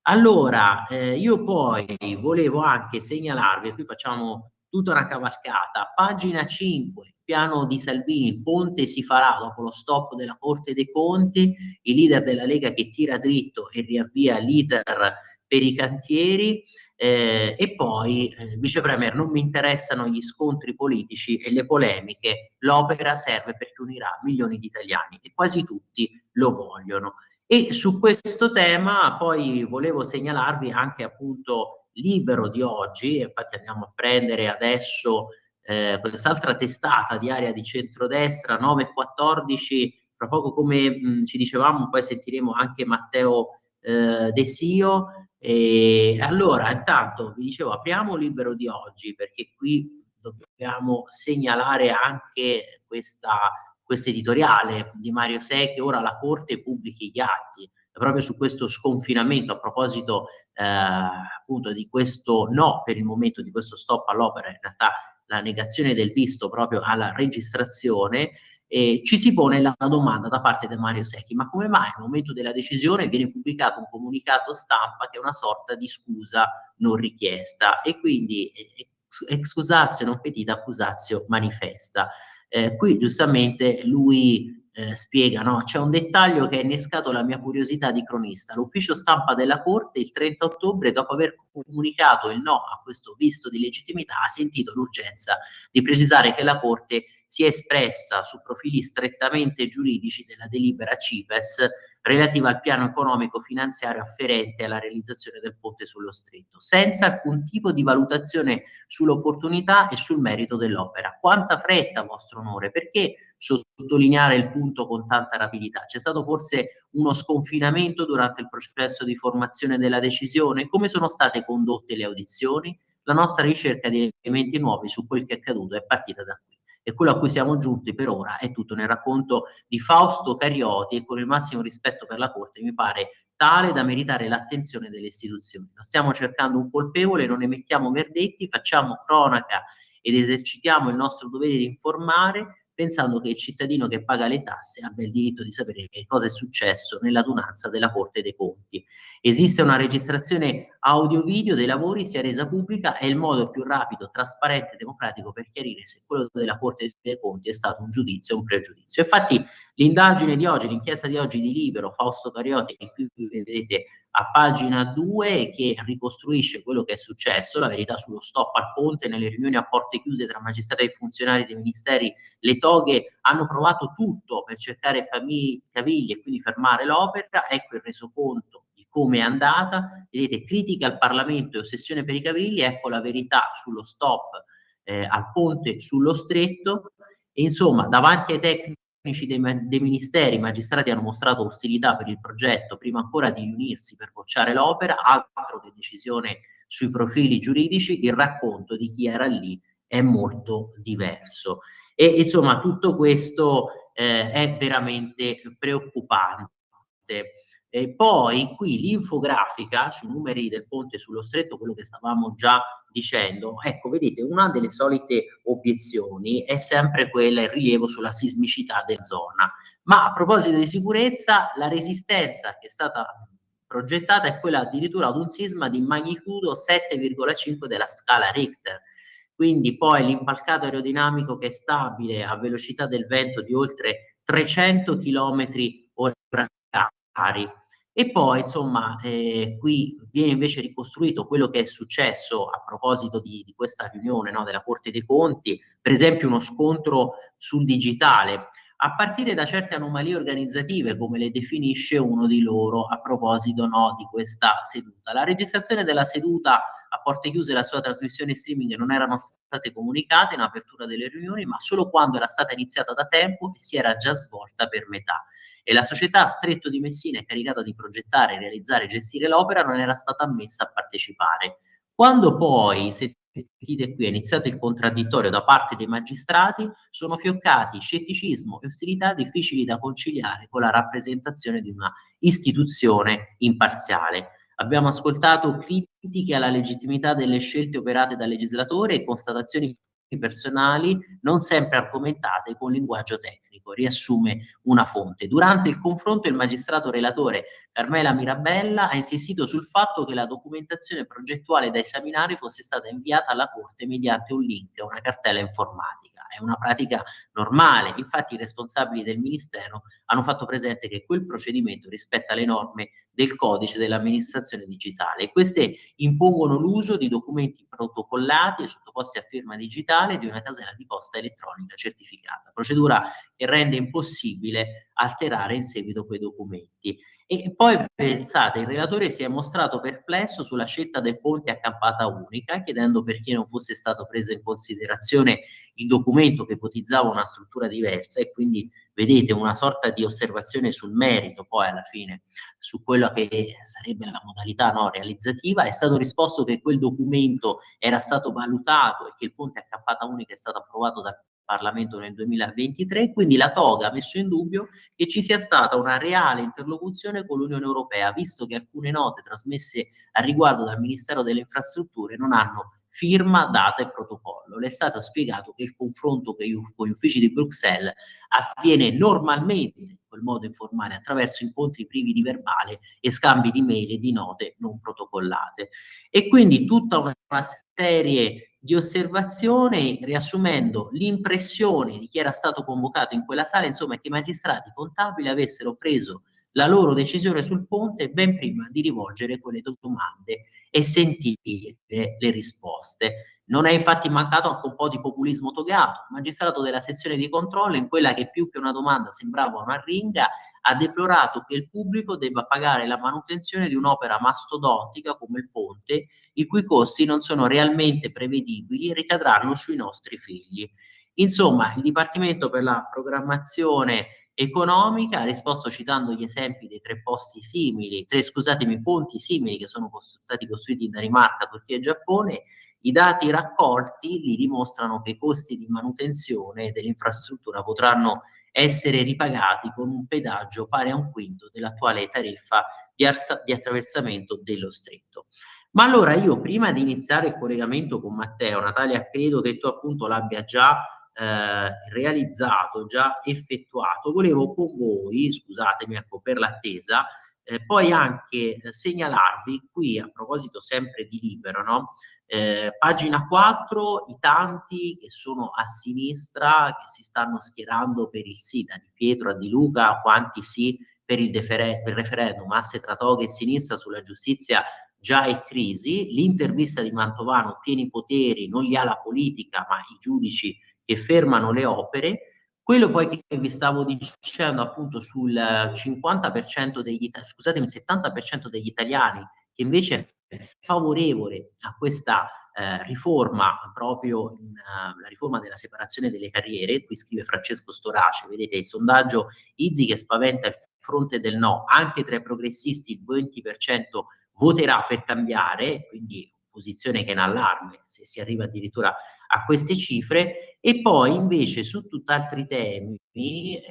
Allora, io poi volevo anche segnalarvi, e qui facciamo tutta una cavalcata, pagina 5, piano di Salvini, il ponte si farà dopo lo stop della Corte dei Conti, il leader della Lega che tira dritto e riavvia l'iter per i cantieri, e poi vice premier, non mi interessano gli scontri politici e le polemiche, l'opera serve perché unirà milioni di italiani e quasi tutti lo vogliono. E su questo tema poi volevo segnalarvi anche appunto Libero di oggi, infatti andiamo a prendere adesso quest'altra testata di area di centrodestra, 9.14, tra poco come ci dicevamo, poi sentiremo anche Matteo Desio. E allora intanto vi dicevo, apriamo Libero di oggi perché qui dobbiamo segnalare anche questo editoriale di Mario Secchi: ora la Corte pubblichi gli atti, proprio su questo sconfinamento, a proposito appunto di questo no per il momento, di questo stop all'opera, in realtà la negazione del visto proprio alla registrazione. Ci si pone la domanda da parte di Mario Secchi: ma come mai al momento della decisione viene pubblicato un comunicato stampa che è una sorta di scusa non richiesta, e quindi excusatio non petita, accusatio manifesta? Qui giustamente lui spiega, no? C'è un dettaglio che ha innescato la mia curiosità di cronista. L'ufficio stampa della Corte il 30 ottobre, dopo aver comunicato il no a questo visto di legittimità, ha sentito l'urgenza di precisare che la Corte si è espressa su profili strettamente giuridici della delibera CIPES relativa al piano economico finanziario afferente alla realizzazione del ponte sullo Stretto, senza alcun tipo di valutazione sull'opportunità e sul merito dell'opera. Quanta fretta, vostro onore, perché sottolineare il punto con tanta rapidità? C'è stato forse uno sconfinamento durante il processo di formazione della decisione? Come sono state condotte le audizioni? La nostra ricerca di elementi nuovi su quel che è accaduto è partita da qui. E quello a cui siamo giunti per ora è tutto nel racconto di Fausto Carioti, e con il massimo rispetto per la Corte mi pare tale da meritare l'attenzione delle istituzioni. Non stiamo cercando un colpevole, non emettiamo verdetti, facciamo cronaca ed esercitiamo il nostro dovere di informare, pensando che il cittadino che paga le tasse abbia il diritto di sapere che cosa è successo nell'adunanza della Corte dei Conti. Esiste una registrazione audio-video dei lavori, sia resa pubblica, è il modo più rapido, trasparente e democratico per chiarire se quello della Corte dei Conti è stato un giudizio o un pregiudizio. Infatti l'indagine di oggi, l'inchiesta di oggi di Libero, Fausto Carioti, che qui vedete a pagina 2, che ricostruisce quello che è successo, la verità sullo stop al ponte, nelle riunioni a porte chiuse tra magistrati e funzionari dei ministeri, le toghe hanno provato tutto per cercare cavigli e quindi fermare l'opera. Ecco il resoconto di come è andata, vedete, critica al Parlamento e ossessione per i cavilli, ecco la verità sullo stop al ponte sullo Stretto. E insomma, davanti ai tecnici dei ministeri, i magistrati hanno mostrato ostilità per il progetto prima ancora di riunirsi per bocciare l'opera, altro che decisione sui profili giuridici, il racconto di chi era lì è molto diverso. E insomma tutto questo è veramente preoccupante. E poi qui l'infografica sui numeri del ponte sullo Stretto, quello che stavamo già dicendo, ecco, vedete, una delle solite obiezioni è sempre quella, il rilievo sulla sismicità della zona. Ma a proposito di sicurezza, la resistenza che è stata progettata è quella addirittura ad un sisma di magnitudo 7,5 della scala Richter. Quindi poi l'impalcato aerodinamico che è stabile a velocità del vento di oltre 300 km orari. E poi insomma qui viene invece ricostruito quello che è successo a proposito di questa riunione, no, della Corte dei Conti, per esempio uno scontro sul digitale, a partire da certe anomalie organizzative, come le definisce uno di loro a proposito, no, di questa seduta. La registrazione della seduta a porte chiuse e la sua trasmissione streaming non erano state comunicate in apertura delle riunioni, ma solo quando era stata iniziata da tempo e si era già svolta per metà. E la società Stretto di Messina, caricata di progettare, realizzare e gestire l'opera, non era stata ammessa a partecipare. Quando poi, sentite qui, è iniziato il contraddittorio da parte dei magistrati, sono fioccati scetticismo e ostilità difficili da conciliare con la rappresentazione di una istituzione imparziale. Abbiamo ascoltato critiche alla legittimità delle scelte operate dal legislatore e constatazioni personali non sempre argomentate con linguaggio tecnico, riassume una fonte. Durante il confronto il magistrato relatore Carmela Mirabella ha insistito sul fatto che la documentazione progettuale da esaminare fosse stata inviata alla Corte mediante un link a una cartella informatica. È una pratica normale, infatti i responsabili del Ministero hanno fatto presente che quel procedimento rispetta le norme del codice dell'amministrazione digitale. Queste impongono l'uso di documenti protocollati e sottoposti a firma digitale di una casella di posta elettronica certificata, procedura che rende impossibile alterare in seguito quei documenti. E poi pensate, il relatore si è mostrato perplesso sulla scelta del ponte a campata unica, chiedendo perché non fosse stato preso in considerazione il documento che ipotizzava una struttura diversa, e quindi vedete una sorta di osservazione sul merito poi alla fine, su quello che sarebbe la modalità, no, realizzativa. È stato risposto che quel documento era stato valutato e che il ponte a campata unica è stato approvato dal Parlamento nel 2023, quindi la toga ha messo in dubbio che ci sia stata una reale interlocuzione con l'Unione Europea, visto che alcune note trasmesse a riguardo dal Ministero delle Infrastrutture non hanno firma, data e protocollo. Le è stato spiegato che il confronto con gli uffici di Bruxelles avviene normalmente in quel modo informale, attraverso incontri privi di verbale e scambi di mail e di note non protocollate. E quindi tutta una serie di osservazione, riassumendo l'impressione di chi era stato convocato in quella sala, insomma, che i magistrati contabili avessero preso la loro decisione sul ponte ben prima di rivolgere quelle domande e sentire le risposte. Non è infatti mancato anche un po' di populismo togato. Il magistrato della sezione di controllo, in quella che più che una domanda sembrava una ringa, ha deplorato che il pubblico debba pagare la manutenzione di un'opera mastodontica come il ponte, i cui costi non sono realmente prevedibili e ricadranno sui nostri figli. Insomma, il Dipartimento per la Programmazione Economica ha risposto citando gli esempi dei ponti simili che sono stati costruiti in Danimarca, Turchia e Giappone. I dati raccolti li dimostrano che i costi di manutenzione dell'infrastruttura potranno essere ripagati con un pedaggio pari a un quinto dell'attuale tariffa di attraversamento dello stretto. Ma allora io, prima di iniziare il collegamento con Matteo, Natalia, credo che tu appunto l'abbia già realizzato, già effettuato, volevo con voi, scusatemi ecco per l'attesa, poi anche segnalarvi qui, a proposito sempre di Libero, no? Pagina 4, i tanti che sono a sinistra, che si stanno schierando per il sì, da Di Pietro a Di Luca, quanti sì per il referendum, asse tra toga e sinistra sulla giustizia già è crisi, l'intervista di Mantovano, pieni poteri, non li ha la politica ma i giudici che fermano le opere. Quello poi che vi stavo dicendo appunto sul 50% degli scusatemi, il 70% degli italiani che invece è favorevole a questa riforma, proprio la riforma della separazione delle carriere. Qui scrive Francesco Storace, vedete il sondaggio ISI che spaventa il fronte del no, anche tra i progressisti il 20% voterà per cambiare, quindi posizione che è in allarme se si arriva addirittura a queste cifre. E poi invece su tutt'altri temi,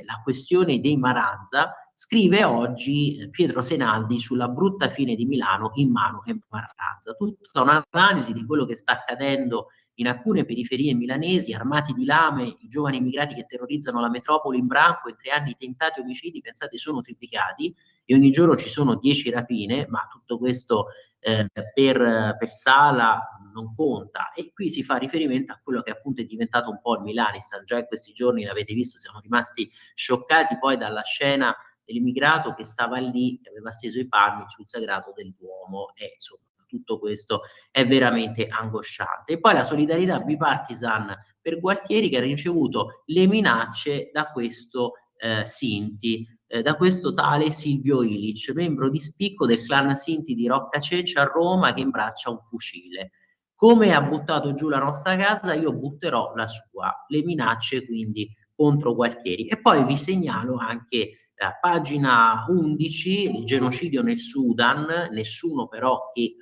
la questione dei Maranza, scrive oggi Pietro Senaldi sulla brutta fine di Milano in mano a Maranza, tutta un'analisi di quello che sta accadendo in alcune periferie milanesi, armati di lame, i giovani immigrati che terrorizzano la metropoli in branco. In 3 anni i tentati omicidi, pensate, sono triplicati e ogni giorno ci sono 10 rapine, ma tutto questo per Sala non conta. E qui si fa riferimento a quello che appunto è diventato un po' il Milanistan. Già in questi giorni l'avete visto, siamo rimasti scioccati poi dalla scena dell'immigrato che stava lì, che aveva steso i panni sul sagrato del Duomo, e insomma tutto questo è veramente angosciante. E poi la solidarietà bipartisan per Gualtieri, che ha ricevuto le minacce da questo Sinti, da questo tale Silvio Ilic, membro di spicco del clan Sinti di Rocca Ceccia a Roma, che imbraccia un fucile. Come ha buttato giù la nostra casa, io butterò la sua. Le minacce quindi contro Gualtieri. E poi vi segnalo anche la pagina 11, il genocidio nel Sudan, nessuno però che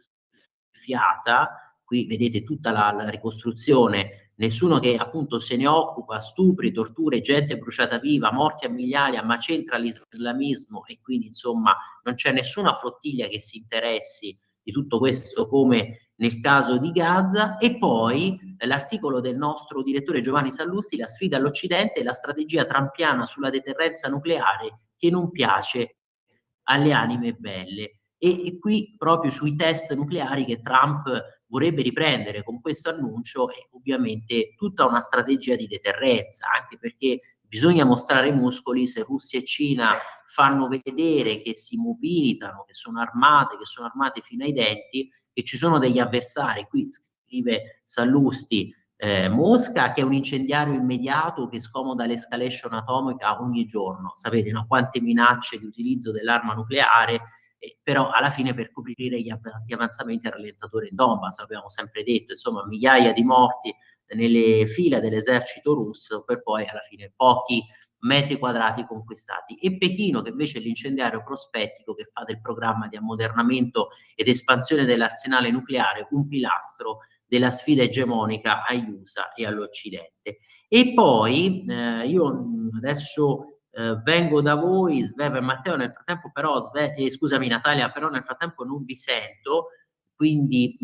fiata. Qui vedete tutta la ricostruzione, nessuno che appunto se ne occupa, stupri, torture, gente bruciata viva, morti a migliaia, ma c'entra l'islamismo e quindi insomma non c'è nessuna flottiglia che si interessi di tutto questo come nel caso di Gaza. E poi l'articolo del nostro direttore Giovanni Sallusti, la sfida all'Occidente e la strategia trampiana sulla deterrenza nucleare che non piace alle anime belle. E qui proprio sui test nucleari che Trump vorrebbe riprendere con questo annuncio, è ovviamente tutta una strategia di deterrenza, anche perché bisogna mostrare i muscoli. Se Russia e Cina fanno vedere che si mobilitano, che sono armate fino ai denti, che ci sono degli avversari. Qui scrive Sallusti, Mosca che è un incendiario immediato che scomoda l'escalation atomica ogni giorno. Sapete, no? Quante minacce di utilizzo dell'arma nucleare, però alla fine per coprire gli avanzamenti al rallentatore in Donbass, abbiamo sempre detto, insomma migliaia di morti nelle fila dell'esercito russo per poi alla fine pochi metri quadrati conquistati. E Pechino, che invece è l'incendiario prospettico che fa del programma di ammodernamento ed espansione dell'arsenale nucleare un pilastro della sfida egemonica agli USA e all'Occidente. E poi io adesso vengo da voi, Sveva e Matteo, nel frattempo però, scusami Natalia, però nel frattempo non vi sento, quindi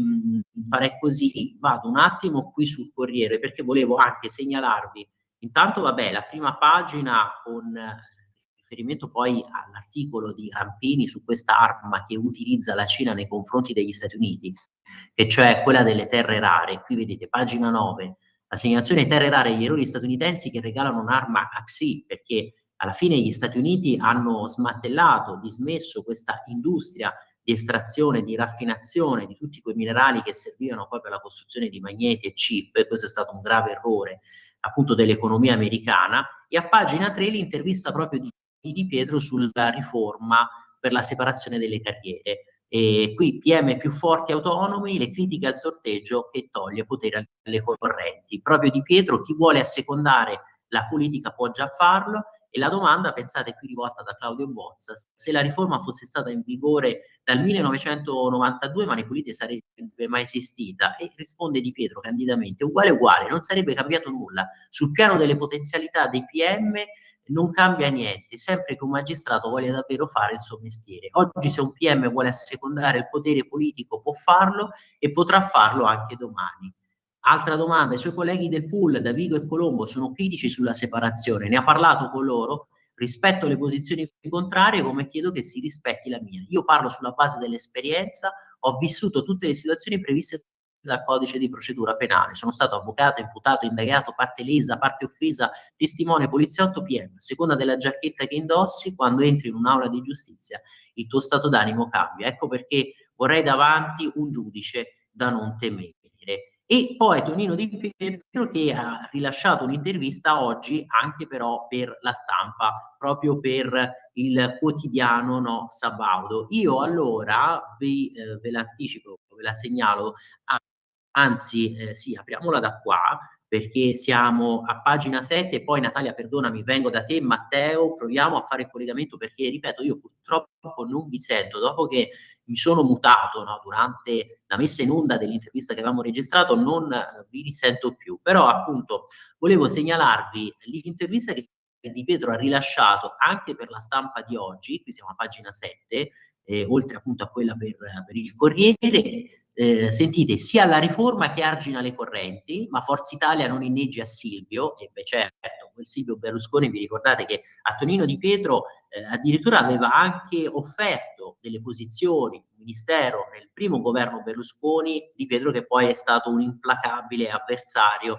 farei così, vado un attimo qui sul Corriere perché volevo anche segnalarvi, intanto vabbè, la prima pagina con il riferimento poi all'articolo di Rampini su questa arma che utilizza la Cina nei confronti degli Stati Uniti, e cioè quella delle terre rare. Qui vedete, pagina 9, assegnazione terre rare agli eroi statunitensi che regalano un'arma a Xi, perché alla fine gli Stati Uniti hanno smantellato, dismesso questa industria di estrazione, di raffinazione di tutti quei minerali che servivano poi per la costruzione di magneti e chip, e questo è stato un grave errore appunto dell'economia americana. E a pagina 3 l'intervista proprio di Pietro sulla riforma per la separazione delle carriere. E qui PM più forti e autonomi, le critiche al sorteggio che toglie potere alle correnti. Proprio Di Pietro, chi vuole assecondare la politica può già farlo. E la domanda, pensate, qui rivolta da Claudio Bozza: se la riforma fosse stata in vigore dal 1992, Mani Pulite sarebbe mai esistita? E risponde Di Pietro candidamente: uguale uguale, non sarebbe cambiato nulla. Sul piano delle potenzialità dei PM non cambia niente, sempre che un magistrato voglia davvero fare il suo mestiere. Oggi se un PM vuole assecondare il potere politico può farlo, e potrà farlo anche domani. Altra domanda: i suoi colleghi del pool, Davigo e Colombo, sono critici sulla separazione, ne ha parlato con loro? Rispetto le posizioni contrarie, come chiedo che si rispetti la mia. Io parlo sulla base dell'esperienza, ho vissuto tutte le situazioni previste dal codice di procedura penale, sono stato avvocato, imputato, indagato, parte lesa, parte offesa, testimone, poliziotto, PM. A seconda della giacchetta che indossi, quando entri in un'aula di giustizia il tuo stato d'animo cambia. Ecco perché vorrei davanti un giudice da non temere. E poi Tonino Di Pietro, che ha rilasciato un'intervista oggi anche però per La Stampa, proprio per il quotidiano, no, Sabaudo. Io allora ve l'anticipo, ve la segnalo, anzi sì, apriamola da qua, perché siamo a pagina 7, poi Natalia perdonami, vengo da te, Matteo, proviamo a fare il collegamento, perché ripeto, io purtroppo non vi sento, dopo che mi sono mutato, no, durante la messa in onda dell'intervista che avevamo registrato, non vi risento più, però appunto volevo segnalarvi l'intervista che Di Pietro ha rilasciato anche per La Stampa di oggi, qui siamo a pagina 7, oltre appunto a quella per il Corriere. Sentite, sia la riforma che argina le correnti, ma Forza Italia non inneggia a Silvio, e beh certo, quel Silvio Berlusconi, vi ricordate che a Tonino Di Pietro addirittura aveva anche offerto delle posizioni, ministero nel primo governo Berlusconi, Di Pietro che poi è stato un implacabile avversario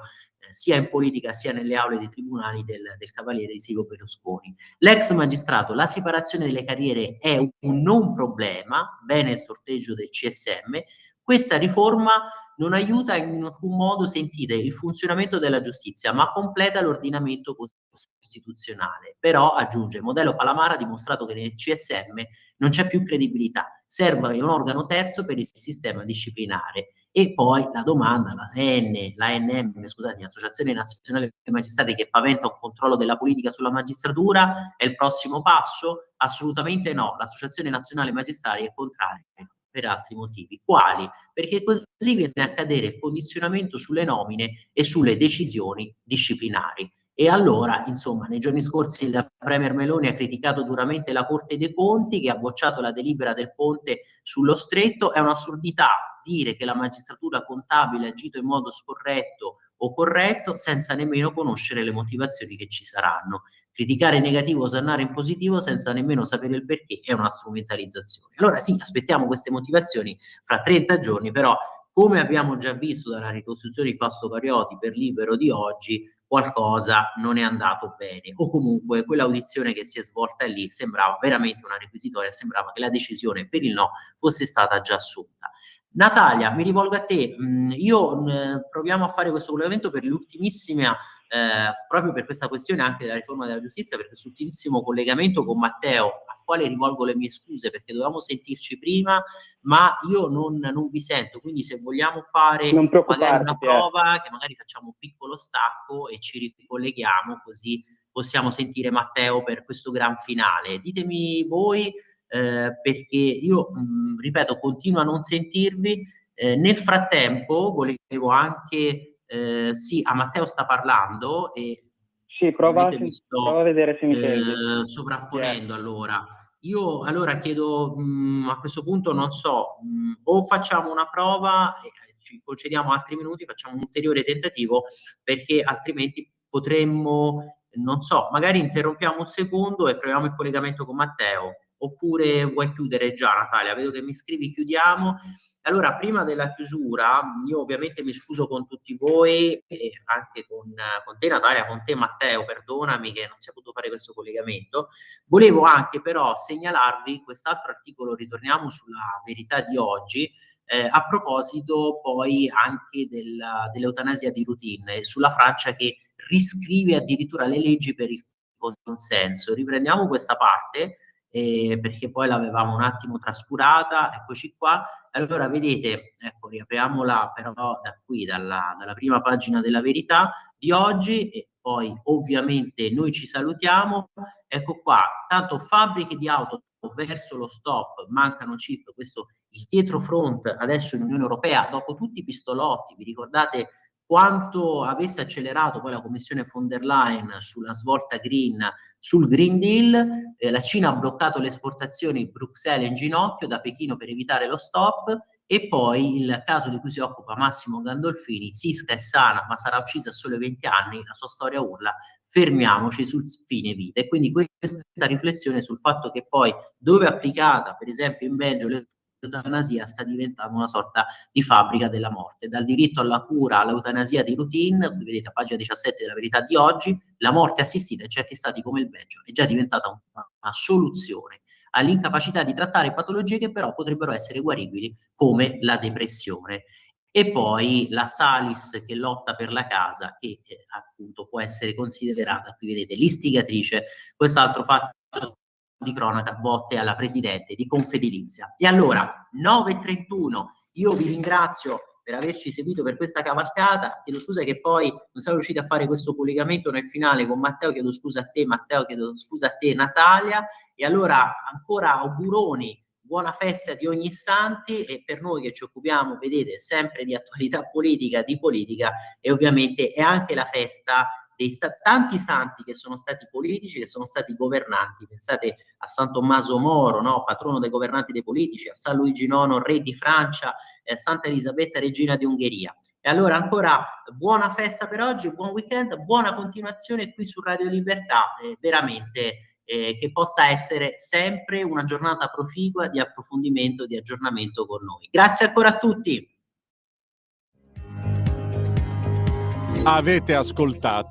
sia in politica sia nelle aule dei tribunali del cavaliere di Silvio Berlusconi. L'ex magistrato: la separazione delle carriere è un non problema, bene il sorteggio del CSM, questa riforma non aiuta in alcun modo, sentite, il funzionamento della giustizia, ma completa l'ordinamento costituzionale. Però, aggiunge, il modello Palamara ha dimostrato che nel CSM non c'è più credibilità, serve un organo terzo per il sistema disciplinare. E poi la domanda, l'ANM, scusate, l'Associazione Nazionale dei Magistrati, che paventa un controllo della politica sulla magistratura, è il prossimo passo? Assolutamente no, l'Associazione Nazionale Magistrati è contraria per altri motivi. Quali? Perché così viene a cadere il condizionamento sulle nomine e sulle decisioni disciplinari. E allora, insomma, nei giorni scorsi la Premier Meloni ha criticato duramente la Corte dei Conti, che ha bocciato la delibera del ponte sullo stretto. È un'assurdità dire che la magistratura contabile ha agito in modo scorretto o corretto senza nemmeno conoscere le motivazioni che ci saranno. Criticare in negativo, osannare in positivo senza nemmeno sapere il perché è una strumentalizzazione. Allora sì, aspettiamo queste motivazioni fra 30 giorni, però come abbiamo già visto dalla ricostruzione di Fausto Carioti per Libero di oggi, qualcosa non è andato bene, o comunque quell'audizione che si è svolta lì sembrava veramente una requisitoria, sembrava che la decisione per il no fosse stata già assunta. Natalia, mi rivolgo a te. Proviamo a fare questo collegamento per l'ultimissima, proprio per questa questione anche della riforma della giustizia, per questo ultimissimo collegamento con Matteo, al quale rivolgo le mie scuse perché dovevamo sentirci prima, ma io non vi sento, quindi se vogliamo fare magari una prova, che magari facciamo un piccolo stacco e ci ricolleghiamo, così possiamo sentire Matteo per questo gran finale. Ditemi voi, perché io, ripeto, continuo a non sentirvi. Nel frattempo volevo anche, sì, a Matteo sta parlando e sì, prova a vedere se mi senti. Sovrapponendo allora. Io allora chiedo, a questo punto non so, o facciamo una prova e ci concediamo altri minuti, facciamo un ulteriore tentativo, perché altrimenti potremmo non so, magari interrompiamo un secondo e proviamo il collegamento con Matteo, oppure vuoi chiudere già, Natalia? Vedo che mi scrivi, chiudiamo. Allora, prima della chiusura, io ovviamente mi scuso con tutti voi e anche con te Natalia, con te Matteo, perdonami che non si è potuto fare questo collegamento. Volevo anche però segnalarvi quest'altro articolo, ritorniamo sulla Verità di oggi, a proposito poi anche dell'eutanasia di routine, sulla Francia che riscrive addirittura le leggi per il consenso. Riprendiamo questa parte perché poi l'avevamo un attimo trascurata, eccoci qua. Allora vedete, ecco, riapriamola però da qui, dalla prima pagina della Verità di oggi, e poi ovviamente noi ci salutiamo. Ecco qua, tanto fabbriche di auto verso lo stop, mancano chip, questo il dietro front adesso in Unione Europea, dopo tutti i pistolotti, vi ricordate quanto avesse accelerato poi la Commissione von der Leyen sulla svolta green, sul Green Deal, la Cina ha bloccato le esportazioni, Bruxelles in ginocchio da Pechino per evitare lo stop, e poi il caso di cui si occupa Massimo Gandolfini, Sisca è sana ma sarà uccisa a soli 20 anni, la sua storia urla fermiamoci sul fine vita. E quindi questa riflessione sul fatto che poi dove applicata, per esempio in Belgio, l'eutanasia sta diventando una sorta di fabbrica della morte. Dal diritto alla cura all'eutanasia di routine, vedete a pagina 17 della Verità di oggi, la morte assistita in certi stati come il Belgio è già diventata una soluzione all'incapacità di trattare patologie che però potrebbero essere guaribili come la depressione. E poi la Salis che lotta per la casa, che appunto può essere considerata, qui vedete, l'istigatrice, quest'altro fatto di cronaca, botte alla presidente di Confedilizia. E allora 9:31, io vi ringrazio per averci seguito per questa cavalcata, chiedo scusa che poi non siamo riusciti a fare questo collegamento nel finale con Matteo, chiedo scusa a te Matteo, chiedo scusa a te Natalia, e allora ancora auguroni, buona festa di Ognissanti, e per noi che ci occupiamo, vedete, sempre di attualità politica, di politica, e ovviamente è anche la festa dei tanti santi che sono stati politici, che sono stati governanti. Pensate a San Tommaso Moro, no? Patrono dei governanti dei politici, a San Luigi IX, re di Francia, Santa Elisabetta, regina di Ungheria. E allora ancora buona festa per oggi, buon weekend, buona continuazione qui su Radio Libertà, veramente che possa essere sempre una giornata proficua di approfondimento, di aggiornamento con noi. Grazie ancora a tutti. Avete ascoltato